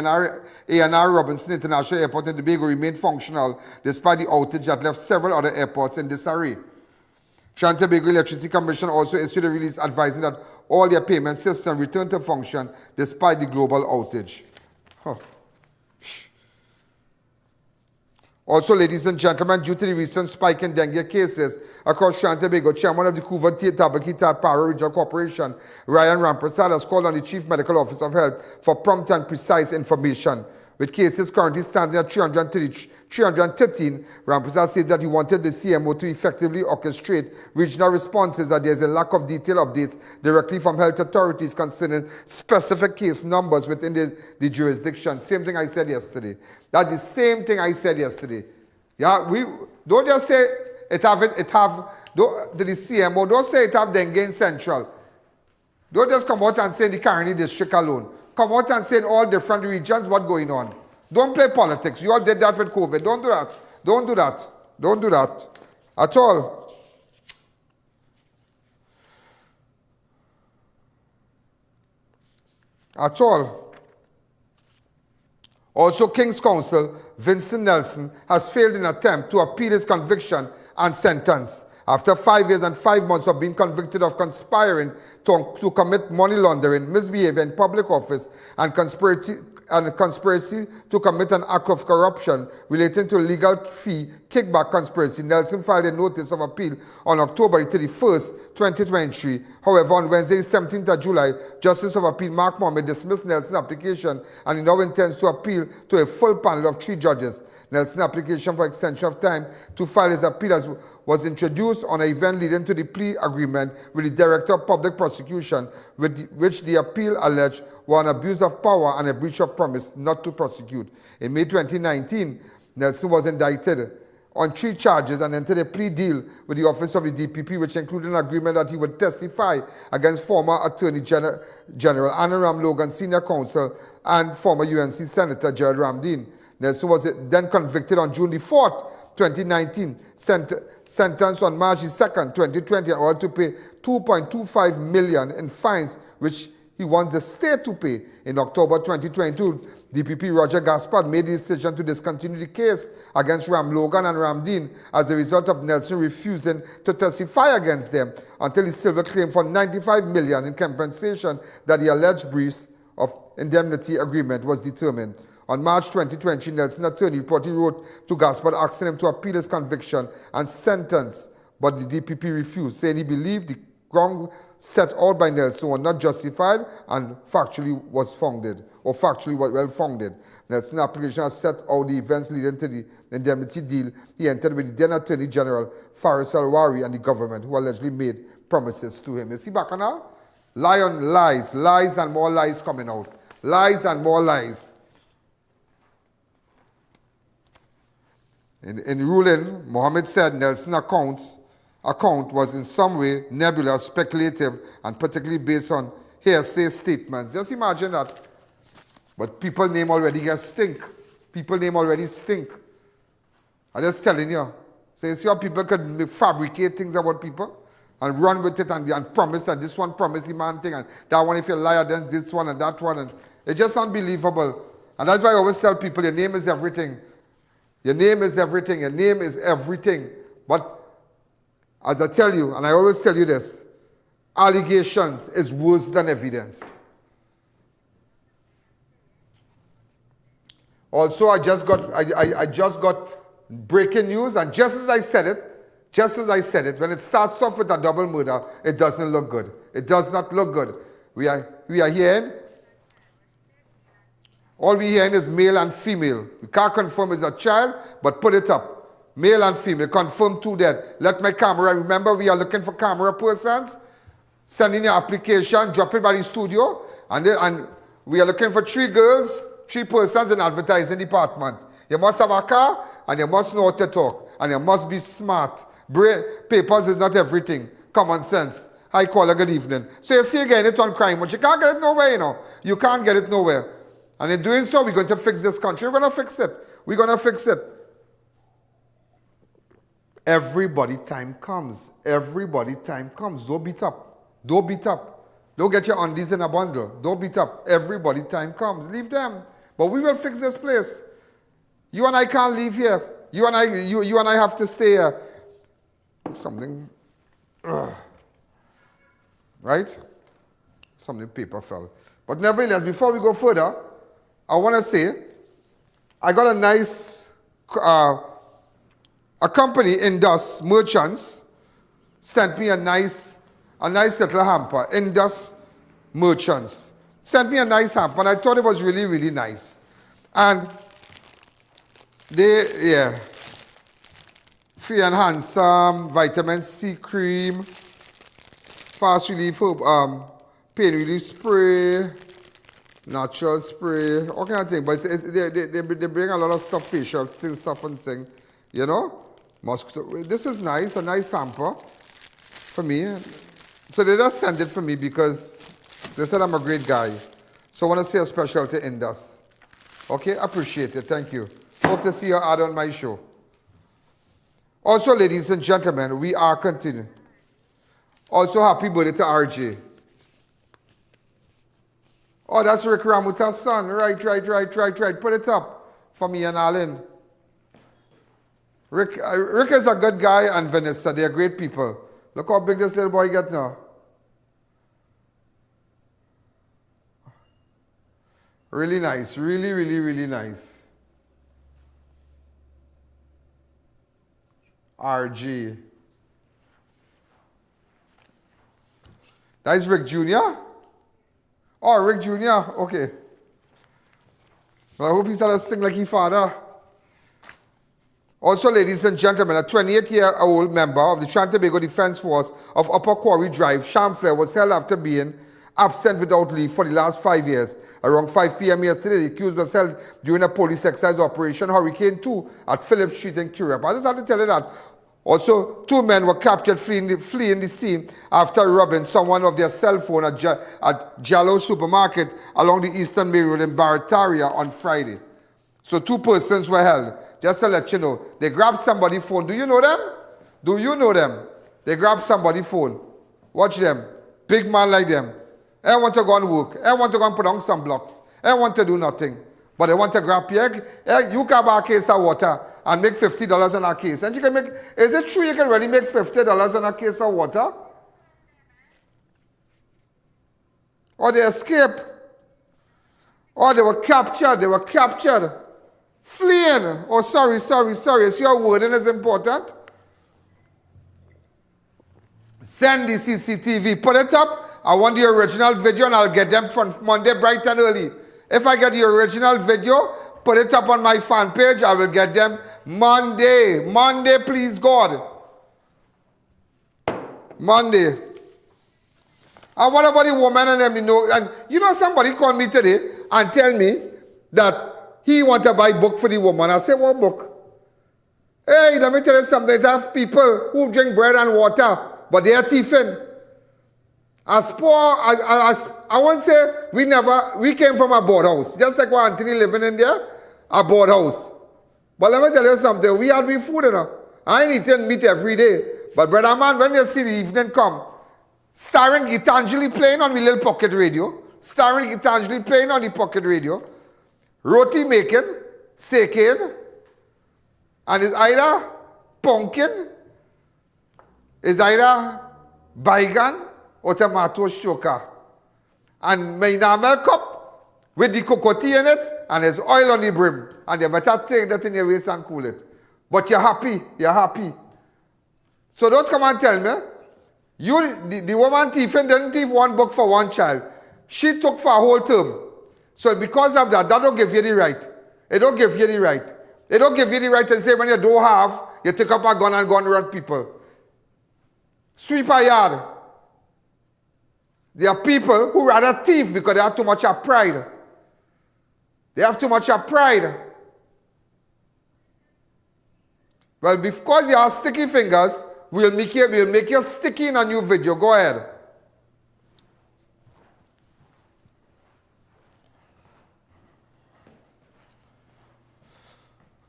ANR Robinson International Airport in Tobago remained functional despite the outage that left several other airports in disarray. Trinidad and Tobago Electricity Commission also issued a release advising that all their payment systems returned to function despite the global outage. Huh. Also, ladies and gentlemen, due to the recent spike in dengue cases across Trinidad and Tobago, Chairman of the Coover-Tabakita Para Regional Corporation, Ryan Ramprasad, has called on the Chief Medical Officer of Health for prompt and precise information. With cases currently standing at 313, Ramprasad said that he wanted the CMO to effectively orchestrate regional responses, that there is a lack of detailed updates directly from health authorities concerning specific case numbers within the jurisdiction. Same thing I said yesterday. That's the same thing I said yesterday. Yeah, we don't just say the CMO, don't say it have dengue in Central. Don't just come out and say the Caroni district alone. Come out and say in all different regions what's going on. Don't play politics. You all did that with COVID. Don't do that. Don't do that. Don't do that. At all. At all. Also, King's Counsel Vincent Nelson has failed in an attempt to appeal his conviction and sentence. After 5 years and 5 months of being convicted of conspiring to commit money laundering, misbehavior in public office, and conspiracy to commit an act of corruption relating to legal fee kickback conspiracy, Nelson filed a notice of appeal on October 31st, 2023. However, on Wednesday, 17th of July, Justice of Appeal Mark Mohammed dismissed Nelson's application, and he now intends to appeal to a full panel of 3 judges. Nelson's application for extension of time to file his appeal was introduced on an event leading to the plea agreement with the Director of Public Prosecution, which the appeal alleged were an abuse of power and a breach of promise not to prosecute. In May 2019, Nelson was indicted on 3 charges and entered a plea deal with the Office of the DPP, which included an agreement that he would testify against former Attorney General Annaram Logan, Senior Counsel, and former UNC Senator Gerald Ramdeen. Nelson was then convicted on June the 4th, 2019, sentenced on March 2nd, 2020, and ordered to pay $2.25 million in fines, which he wants the state to pay. In October 2022, DPP Roger Gaspard made the decision to discontinue the case against Ram Logan and Ramdeen as a result of Nelson refusing to testify against them until his silver claim for $95 million in compensation that the alleged breach of indemnity agreement was determined. On March 2020, Nelson's attorney reportedly wrote to Gaspard asking him to appeal his conviction and sentence, but the DPP refused, saying he believed the ground set out by Nelson were not justified and factually was founded, or factually well founded. Nelson's application has set out the events leading to the indemnity deal he entered with the then Attorney General Faris Al-Wari and the government, who allegedly made promises to him. You see, Bacchanal? Lies, lies and more lies coming out. Lies and more lies. In ruling, Mohammed said Nelson's account was in some way nebulous, speculative, and particularly based on hearsay statements. Just imagine that. But people's name already gets stink. People's name already stink. I'm just telling you. So you see how people could fabricate things about people and run with it and promise that this one promised him one thing and that one, if you're a liar, then this one and that one. And it's just unbelievable. And that's why I always tell people your name is everything. Your name is everything. Your name is everything. But as I tell you, and I always tell you this, allegations is worse than evidence. Also, I just got breaking news, and just as I said it, when it starts off with a double murder, it doesn't look good. It does not look good. We are hearing, all we're hearing is male and female. We can't confirm it's a child, but put it up. Male and female. Confirm 2 dead. Let my camera. Remember, we are looking for camera persons. Send in your application. Drop it by the studio. And we are looking for 3 girls, 3 persons in advertising department. You must have a car and you must know how to talk. And you must be smart. Papers is not everything. Common sense. Hi, caller, good evening. So you see again it on crime, but you can't get it nowhere, you know. You can't get it nowhere. And in doing so, we're going to fix this country. We're going to fix it. We're going to fix it. Everybody time comes. Everybody time comes. Don't beat up. Don't beat up. Don't get your undies in a bundle. Don't beat up. Everybody time comes. Leave them. But we will fix this place. You and I can't leave here. You and I have to stay here. Something. Right? Something paper fell. But nevertheless, before we go further, I want to say, I got a nice, a company, Indus Merchants, sent me a nice little hamper. Indus Merchants sent me a nice hamper, and I thought it was really, really nice. And they, yeah, Free and Handsome, vitamin C cream, fast relief, pain relief spray, natural spray, all kind of thing. But they bring a lot of stuff, facial things, stuff and thing, you know. Mosquito. This is nice, a nice hamper for me. So they just sent it for me because they said I'm a great guy. So I want to say a special to Indus. Okay, appreciate it. Thank you. Hope to see your ad on my show. Also, ladies and gentlemen, we are continuing. Also, happy birthday to RJ. Oh, that's Rick Ramuta's son. Right. Put it up for me and Alleyne. Rick is a good guy, and Vanessa, they're great people. Look how big this little boy gets now. Really nice. Really, really, really nice. RG. That is Rick Jr.? Oh, Rick Jr., okay. Well, I hope he's going to sing like his father. Also, ladies and gentlemen, a 28-year-old member of the Trinidad and Tobago Defense Force of Upper Quarry Drive, Chamflair, was held after being absent without leave for the last 5 years. Around 5 p.m. yesterday, the accused was held during a police exercise operation Hurricane 2 at Phillip Street in Curepe. I just have to tell you that. Also, 2 men were captured fleeing the scene after robbing someone of their cell phone at Jallo Supermarket along the Eastern Main Road in Barataria on Friday. So 2 persons were held. Just to let you know, they grabbed somebody's phone. Do you know them? Do you know them? They grabbed somebody's phone. Watch them. Big man like them. I want to go and work. I want to go and put on some blocks. I want to do nothing. But they want to grab you. You can buy a case of water and make $50 on a case. And you can make, is it true you can really make $50 on a case of water? Or they escape. Or they were captured. Fleeing. Oh, sorry. So your wording is important. Send the CCTV. Put it up. I want the original video and I'll get them from Monday bright and early. If I get the original video, put it up on my fan page. I will get them Monday. Monday, please, God. Monday. And what about the woman and them, you know? And you know, somebody called me today and tell me that he want to buy a book for the woman. I say, what book? Hey, let me tell you something. They have people who drink bread and water, but they are thieving. As poor as I won't say we came from a board house. Just like what Anthony living in there, a board house. But let me tell you something, we had food enough. I ain't eating meat every day. But brother man, when you see the evening come, starring Gitanjali playing on the little pocket radio, roti making, seking, and it's either pumpkin, it's either baigan, or tomato shoka. And my normal cup with the cocoa in it and there's oil on the brim. And you better take that in your waist and cool it. But you're happy. So don't come and tell me. The woman thieving didn't thief 1 book for 1 child. She took for a whole term. So because of that don't give you the right. It don't give you the right. It don't give you the right to say when you don't have you take up a gun and go and run people. Sweep a yard. There are people who rather thief because they have too much of pride. They have too much of pride. Well, because you have sticky fingers, we'll make you sticky in a new video. Go ahead.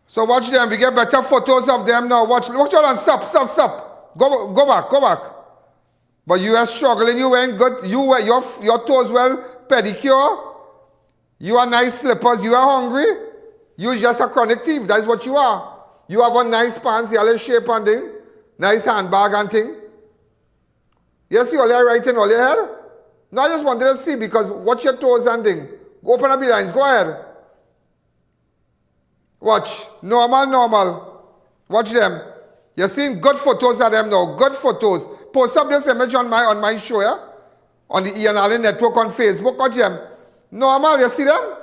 So watch them. We get better photos of them now. Watch all and stop. Go back. But you are struggling. You ain't good. Your toes well pedicure. You are nice slippers. You are hungry. You just a chronic thief. That is what you are. You have a nice pants, yellow shape and thing. Nice handbag and thing. Yes, you all are right in all your head. No, I just wanted to see because watch your toes and thing. Open up your lines. Go ahead. Watch. Normal. Watch them. You're seeing good photos of them now. Good photos. Post up this image on my show, yeah? On the Ian Alleyne network on Facebook. Watch them. Normal. You see them?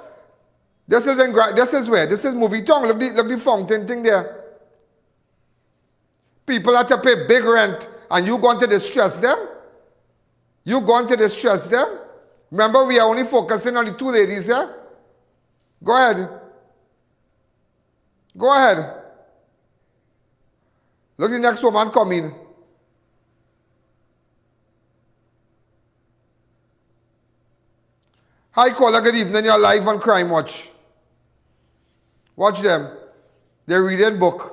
This is where? This is movie tongue. Look the fountain thing there. People have to pay big rent and you going to distress them? You going to distress them? Remember, we are only focusing on the two ladies here. Go ahead. Look, the next woman coming. Hi, caller, good evening. You're live on Crime Watch. Watch them. They're reading book.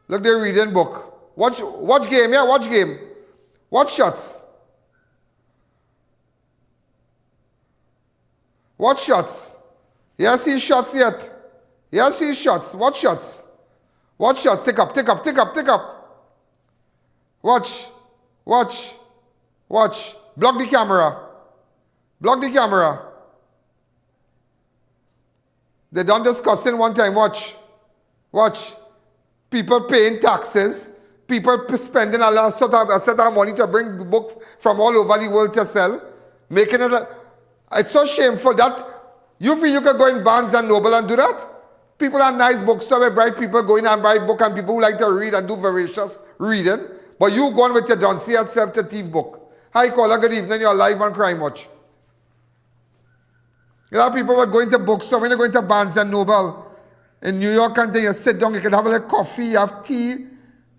Look, they're reading book. Watch game, yeah, watch game. Watch shots. Watch shots. You see shots yet? You see shots. Watch shots. Watch shots. Take up. Watch. Block the camera. They done discussing one time. Watch. People paying taxes. People spending a set of money to bring books from all over the world to sell. Making it. It's so shameful that you feel you could go in Barnes and Noble and do that. People are nice bookstore where bright people go in and buy book and people who like to read and do voracious reading. But you go on with your Don C at self-to-thief book. Hi, caller. Good evening. You're live on Crime Watch. A lot of people were going to bookstore. When you're going to Barnes and Noble in New York and then you sit down, you can have a little coffee, you have tea, you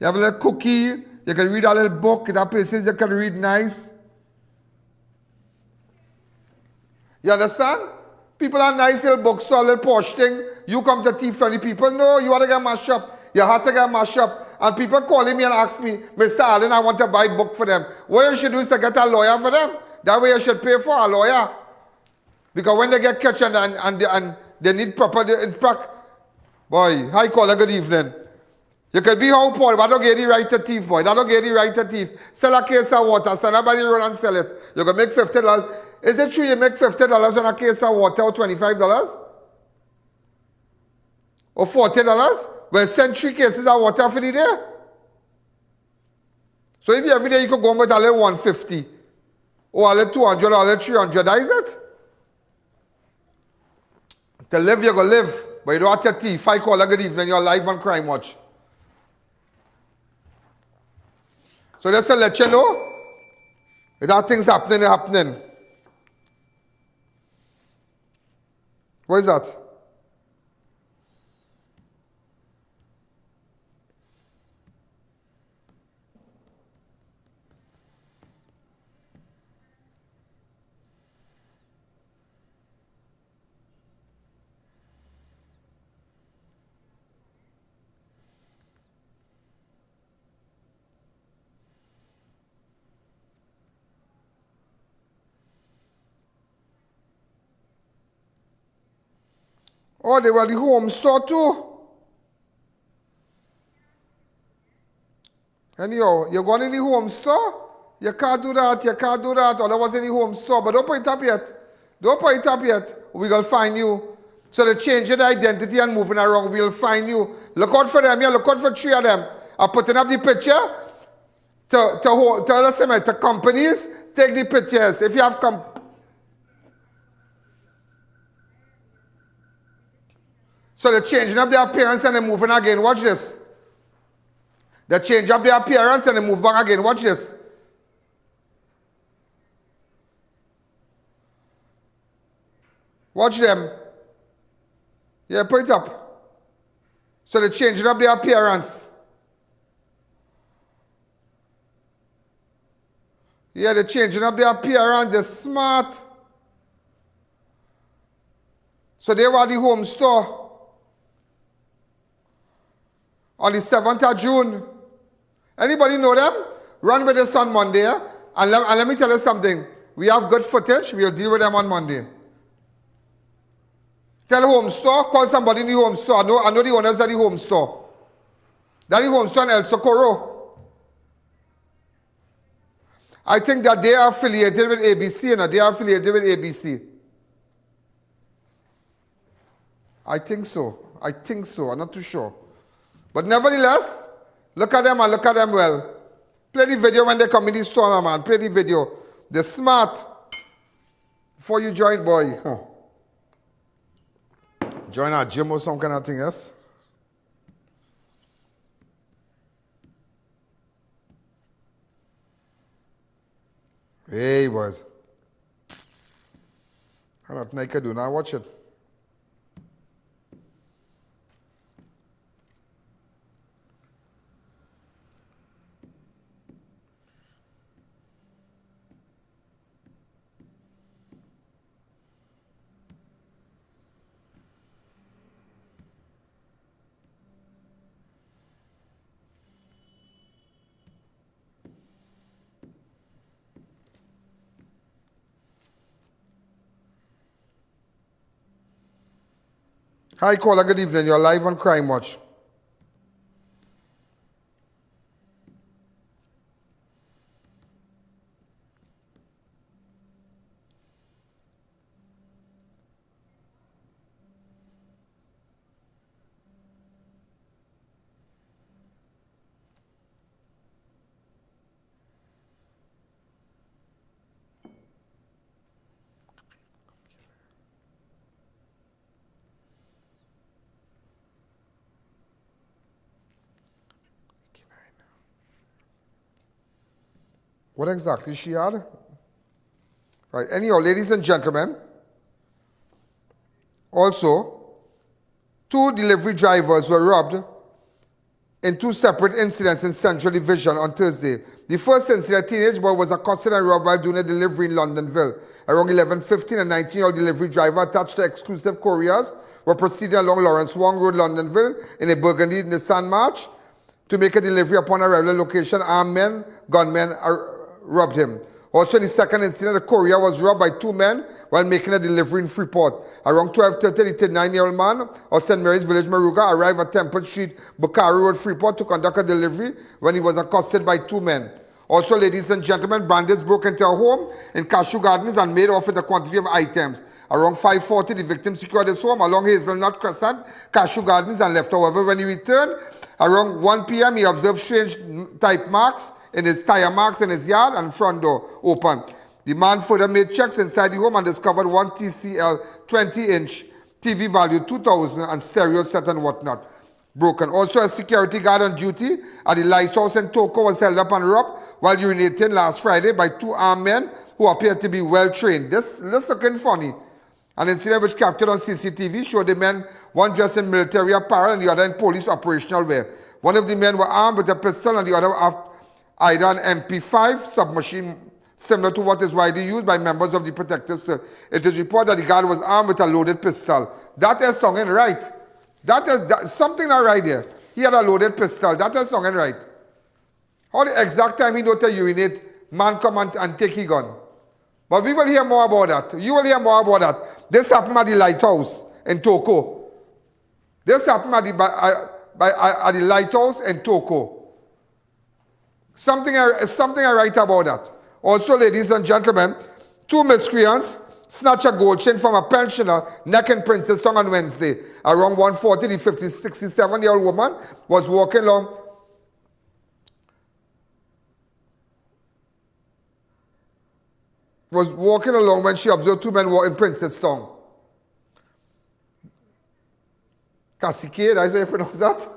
have a little cookie, you can read a little book. There are places you can read nice. You understand? People are nice little bookstore, little posh thing. You come to thief funny people. No, you want to get mashed up. You have to get mashed up. And people calling me and ask me, Mr. Alleyne, I want to buy a book for them. What you should do is to get a lawyer for them. That way you should pay for a lawyer. Because when they get catched and they need proper impact. Boy, hi caller, good evening. You could be how poor, but don't get the right to thief, boy. That don't get the right to thief. Sell a case of water, stand up by the road and sell it. You can make $50. Is it true you make $50 on a case of water or $25? Or $40? Well, send 3 cases of water for the day. So if every day you could go with a little 150 or a little 200 or a little 300, that is it. To live, you're going to live. But you don't have to thief. Hi, caller, good evening. You're live on Crime Watch. So just to let you know, that things happening. What is that? Oh, they were the home store too. Anyhow, you're going in the home store? You can't do that. Or there was any home store. But don't put it up yet. We're going to find you. So they're changing the identity and moving around. We'll find you. Look out for them. Yeah, look out for 3 of them. I'm putting up the picture to companies. Take the pictures. If you have So they're changing up their appearance and they're moving again. Watch this. They change up their appearance and they move back again. Watch this. Watch them. Yeah, put it up. So they're changing up their appearance. Yeah, they're changing up their appearance. They're smart. So they were at the home store on the 7th of June. Anybody know them? Run with us on Monday. And let me tell you something. We have good footage. We'll deal with them on Monday. Tell the home store, call somebody in the home store. I know the owners of the home store. That's the home store in El Socorro. I think that they are affiliated with ABC, and they are affiliated with ABC. I think so. I'm not too sure. But nevertheless, look at them and look at them well. Play the video when they come in the store, man. Play the video. They're smart. Before you join, boy. Huh. Join a gym or some kind of thing, yes? Hey, boys. I'm not naked, do not watch it. Hi, caller. Good evening. You're live on Crime Watch. What exactly she had? Right. Anyhow, ladies and gentlemen, also, 2 delivery drivers were robbed in 2 separate incidents in Central Division on Thursday. The first incident, a teenage boy was accosted and robbed while doing a delivery in Londonville. Around 11:15, a 19-year-old delivery driver attached to exclusive couriers were proceeding along Lawrence Wong Road, Londonville, in a burgundy Nissan March to make a delivery. Upon arrival at location, armed gunmen robbed him. Also in the second incident, a courier was robbed by 2 men while making a delivery in Freeport. Around 12:30, the 39-year-old man of St. Mary's Village, Maruga, arrived at Temple Street, Bukhari Road, Freeport to conduct a delivery when he was accosted by 2 men. Also, ladies and gentlemen, bandits broke into a home in Cashew Gardens and made off with a quantity of items. Around 5:40, the victim secured his home along Hazelnut Crescent, Cashew Gardens, and left. However, when he returned, around 1 p.m., he observed strange type marks in his tire marks in his yard and front door open. The man further made checks inside the home and discovered 1 TCL 20-inch TV value 2,000 and stereo set and whatnot broken. Also, a security guard on duty at the lighthouse in Toko was held up and robbed while urinating last Friday by 2 armed men who appeared to be well trained. This looking funny. An incident which captured on CCTV showed the men, one dressed in military apparel and the other in police operational wear. One of the men were armed with a pistol and the other either an MP5 submachine similar to what is widely used by members of the protective service. It is reported that the guard was armed with a loaded pistol. That is something right. That is something not right here. He had a loaded pistol. That is something right. How the exact time he know to urinate, man come and take his gun. But we will hear more about that. You will hear more about that. This happened at the lighthouse in Toko. This happened at the lighthouse in Toko. Something I write about that. Also, ladies and gentlemen, 2 miscreants snatched a gold chain from a pensioner neck in Princeton on Wednesday. Around 1:40, the 67-year-old woman was walking along when she observed 2 men walking in Princeton. Cacique, that's how you pronounce that?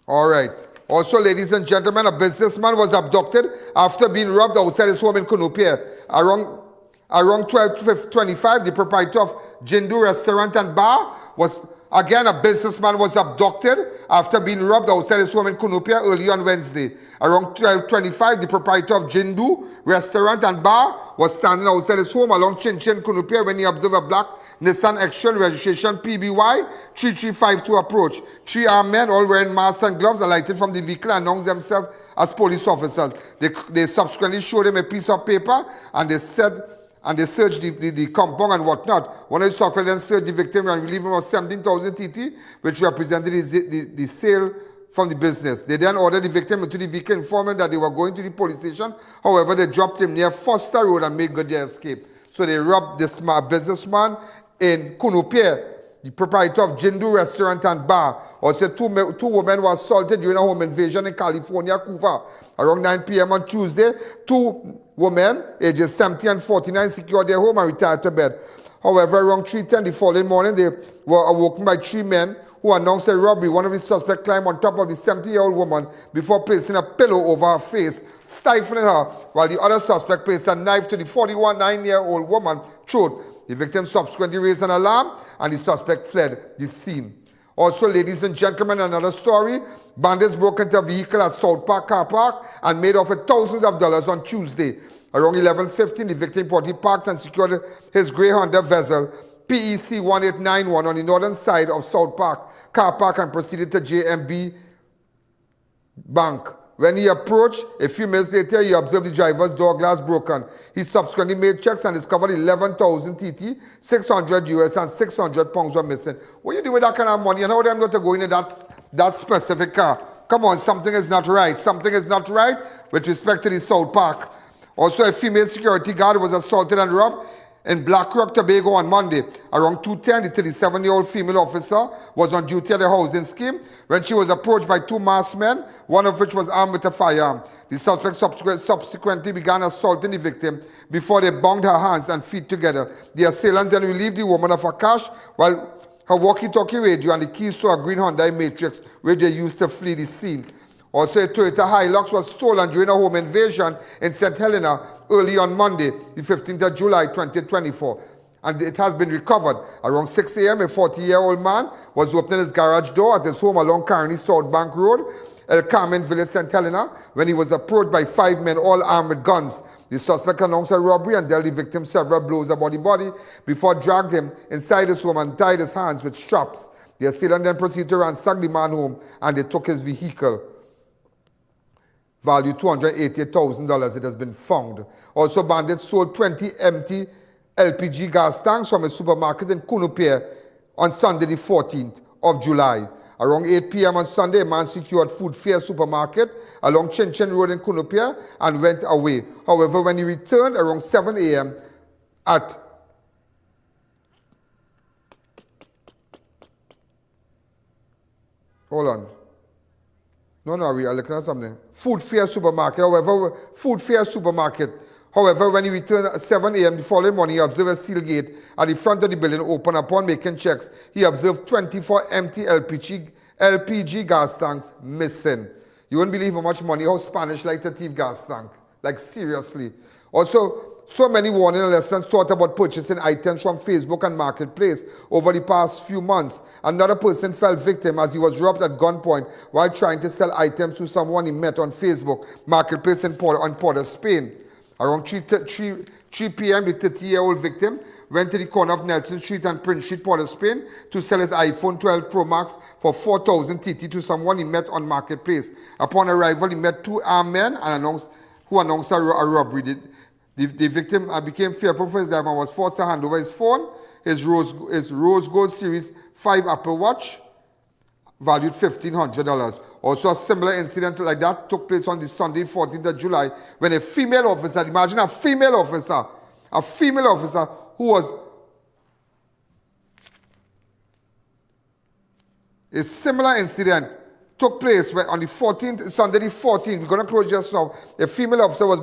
All right. Also, ladies and gentlemen, a businessman was abducted after being robbed outside his home in Kunupia. Around 12:25, the proprietor of Jindu Restaurant and Bar was, again, a businessman was abducted after being robbed outside his home in Kunupia early on Wednesday. Around 12:25, the proprietor of Jindu Restaurant and Bar was standing outside his home along Chinchin, Kunupia when he observed a black Nissan X-Trail registration PBY 3352 approach. 3 armed men, all wearing masks and gloves, alighted from the vehicle and announced themselves as police officers. They subsequently showed him a piece of paper and they searched the compound and whatnot. One of the suspects then searched the victim and relieved him of 17,000 TT, which represented the sale from the business. They then ordered the victim into the vehicle, informing that they were going to the police station. However, they dropped him near Foster Road and made good their escape. So they robbed this businessman in Kunupia, the proprietor of Jindu Restaurant and Bar. Also, two women were assaulted during a home invasion in California, Cuba. Around 9 p.m. on Tuesday, 2 women, ages 70 and 49, secured their home and retired to bed. However, around 3:10 the following morning, they were awoken by 3 men who announced a robbery. One of the suspects climbed on top of the 70-year-old woman before placing a pillow over her face, stifling her, while the other suspect placed a knife to the 41-9-year-old woman's throat. The victim subsequently raised an alarm and the suspect fled the scene. Also, ladies and gentlemen, another story. Bandits broke into a vehicle at South Park car park and made off with thousands of dollars on Tuesday. Around 11:15, the victim reportedly parked and secured his grey Honda Vezel PEC 1891 on the northern side of South Park car park and proceeded to JMB Bank. When he approached, a few minutes later, he observed the driver's door glass broken. He subsequently made checks and discovered 11,000 TT, 600 US, and 600 pounds were missing. What you do with that kind of money? And how them going to go in that specific car? Come on, something is not right. Something is not right with respect to the South Park. Also, a female security guard was assaulted and robbed in Black Rock, Tobago on Monday. Around 2:10, the 37-year-old female officer was on duty at the housing scheme when she was approached by 2 masked men, one of which was armed with a firearm. The suspect subsequently began assaulting the victim before they bound her hands and feet together. The assailants then relieved the woman of her cash, while her walkie-talkie radio and the keys to her green Hyundai Matrix, which they used to flee the scene. Also, a Toyota Hilux was stolen during a home invasion in St. Helena early on Monday, the 15th of July, 2024. And it has been recovered. Around 6 a.m., a 40-year-old man was opening his garage door at his home along Carney South Bank Road, El Carmen Village, St. Helena, when he was approached by 5 men, all armed with guns. The suspect announced a robbery and dealt the victim several blows about the body before dragged him inside his home and tied his hands with straps. The assailant then proceeded to ransack the man's home and they took his vehicle. Value $288,000, it has been found. Also, bandits sold 20 empty LPG gas tanks from a supermarket in Kunupia on Sunday the 14th of July. Around 8 p.m. on Sunday, a man secured Food Fair supermarket along Chinchin Road in Kunupia and went away. However, when he returned around 7 a.m. at Hold on. No, we are looking at something. Food Fair supermarket. However, when he returned at 7 a.m. the following morning, he observed a steel gate at the front of the building open. Upon making checks, he observed 24 empty LPG gas tanks missing. You wouldn't believe how much money, how Spanish like to thief gas tank. Like, seriously. Also, so many warning lessons thought about purchasing items from Facebook and Marketplace over the past few months. Another person fell victim as he was robbed at gunpoint while trying to sell items to someone he met on Facebook Marketplace on Port of Spain. Around 3 p.m., the 30-year-old victim went to the corner of Nelson Street and Prince Street, Port of Spain, to sell his iPhone 12 Pro Max for 4,000 TT to someone he met on Marketplace. Upon arrival, he met 2 armed men who announced a robbery. The victim became fearful for his life and was forced to hand over his phone, his Rose Gold Series 5 Apple Watch, valued $1,500. Also, a similar incident like that took place on the Sunday, 14th of July, when a female officer, imagine a female officer who was a similar incident took place on the 14th, Sunday the 14th. We're going to close just now. A female officer was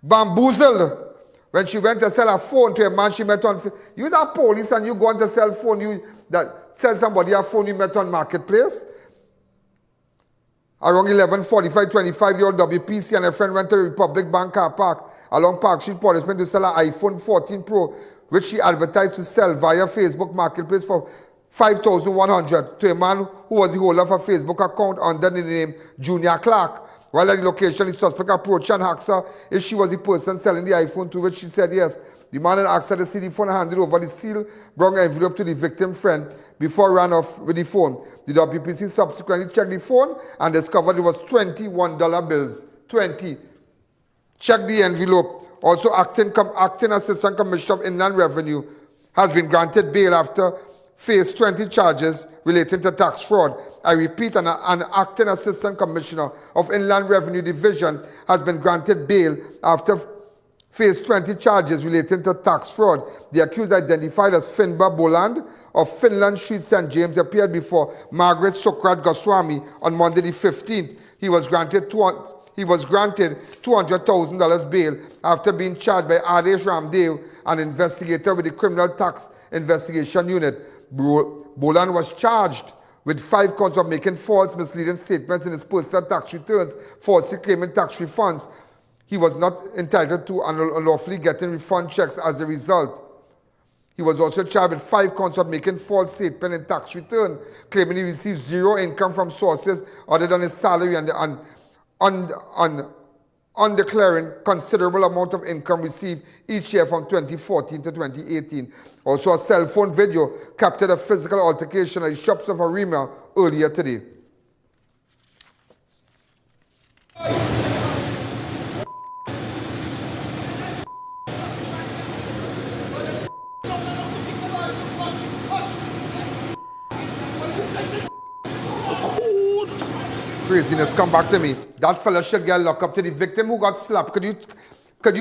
bamboozled when she went to sell a phone to a man she met on. You are police and you go on to sell phone, that sell somebody a phone you met on Marketplace. Around 11:45, 25-year-old WPC and a friend went to the Republic Bank car park along Park Street, Port au Prince to sell an iPhone 14 Pro, which she advertised to sell via Facebook Marketplace for $5,100 to a man who was the holder of a Facebook account under the name Junior Clark. While at the location, the suspect approached her and asked her if she was the person selling the iPhone, to which she said yes. The man then asked her to see the phone and handed over the sealed brown envelope to the victim's friend before ran off with the phone. The WPC subsequently checked the phone and discovered it was $21 bills. 20. Checked the envelope. Also, acting Assistant Commissioner of Inland Revenue has been granted bail after faced 20 charges relating to tax fraud. I repeat, an acting Assistant Commissioner of Inland Revenue Division has been granted bail after faced 20 charges relating to tax fraud. The accused, identified as Finbar Boland of Finland Street, St. James, appeared before Margaret Sukrat Goswami on Monday the 15th. He was granted $200,000 bail after being charged by Adesh Ramdev, an investigator with the Criminal Tax Investigation Unit. Boland was charged with 5 counts of making false, misleading statements in his personal tax returns, falsely claiming tax refunds. He was not entitled to unlawfully getting refund checks as a result. He was also charged with 5 counts of making false statement in tax return, claiming he received zero income from sources other than his salary and undeclaring considerable amount of income received each year from 2014 to 2018. Also, a cell phone video captured a physical altercation at the shops of Arima earlier today. Craziness, come back to me. That fella should get locked up. To the victim who got slapped, could you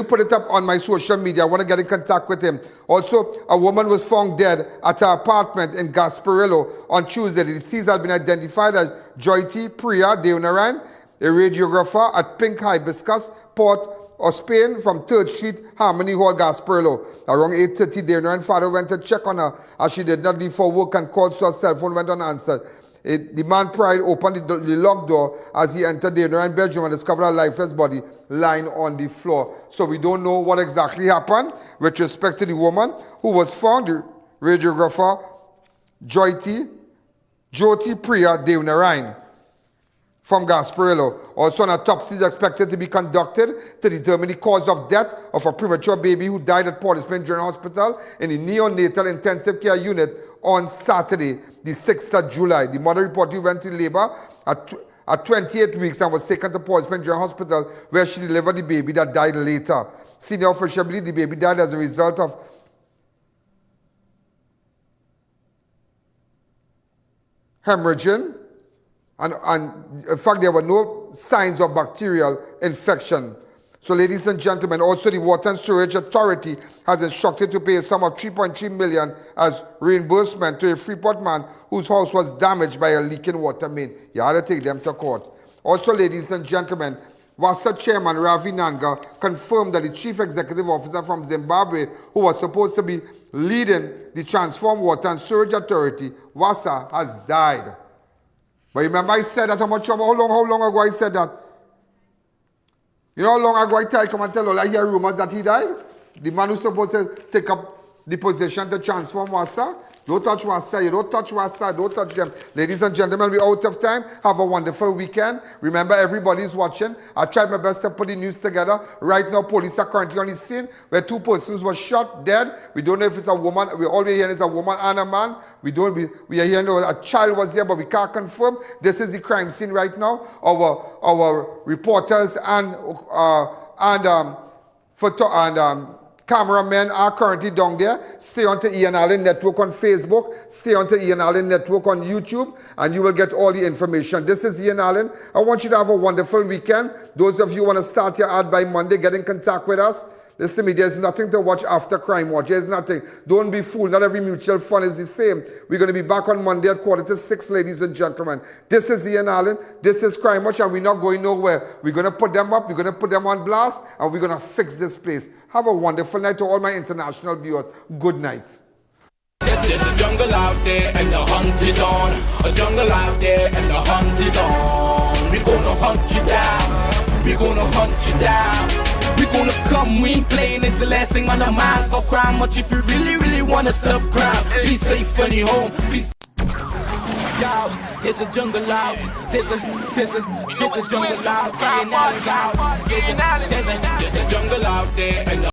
put it up on my social media? I want to get in contact with him. Also, a woman was found dead at her apartment in Gasparillo on Tuesday. The deceased had been identified as Joyty Priya Devnarayan, a radiographer at Pink Hibiscus, Port of Spain, from 3rd Street, Harmony Hall, Gasparillo. Around 8:30, Devnarayan's father went to check on her as she did not leave for work, and calls to her cell phone went unanswered. The man pried open the locked door as he entered the Devnarayan's bedroom and discovered a lifeless body lying on the floor. So we don't know what exactly happened with respect to the woman who was found, the radiographer Jyoti Priya Devnarayan from Gasparillo. Also, an autopsy is expected to be conducted to determine the cause of death of a premature baby who died at Port au Prince General Hospital in the neonatal intensive care unit on Saturday, the 6th of July. The mother reportedly went to labor at 28 weeks and was taken to Port au Prince General Hospital, where she delivered the baby that died later. Senior officials believe the baby died as a result of hemorrhaging. And in fact, there were no signs of bacterial infection. So, ladies and gentlemen, also the Water and Sewerage Authority has instructed to pay a sum of $3.3 million as reimbursement to a Freeport man whose house was damaged by a leaking water main. You had to take them to court. Also, ladies and gentlemen, WASA Chairman Ravi Nanga confirmed that the Chief Executive Officer from Zimbabwe, who was supposed to be leading the Transform Water and Sewerage Authority, WASA, has died. But remember, I said that how long ago I said that? You know how long ago I come and tell all I hear rumors that he died? The man who's supposed to take up the position to transform WASA. Don't touch WASA, you don't touch WASA, don't touch them. Ladies and gentlemen, we're out of time. Have a wonderful weekend. Remember, everybody's watching. I tried my best to put the news together. Right now, police are currently on the scene where 2 persons were shot dead. We don't know if it's a woman. All we're hearing is a woman and a man. We are hearing a child was there, but we can't confirm. This is the crime scene right now. Our reporters and cameramen are currently down there. Stay on to Ian Alleyne Network on Facebook. Stay on to Ian Alleyne Network on YouTube, and you will get all the information. This is Ian Alleyne. I want you to have a wonderful weekend. Those of you who want to start your ad by Monday, get in contact with us. Listen to me, there's nothing to watch after Crime Watch. There's nothing. Don't be fooled. Not every mutual fund is the same. We're going to be back on Monday at 5:45, ladies and gentlemen. This is Ian Alleyne. This is Crime Watch, and we're not going nowhere. We're going to put them up. We're going to put them on blast, and we're going to fix this place. Have a wonderful night to all my international viewers. Good night. There's a jungle out there, and the hunt is on. A jungle out there, and the hunt is on. We gonna hunt you down. We gonna hunt you down. We gonna come, we ain't playing, it's the last thing on our minds. Go cry much if you really wanna stop crime. Be safe, funny home. Yo, there's a jungle out. There's a jungle out. There's a jungle out there.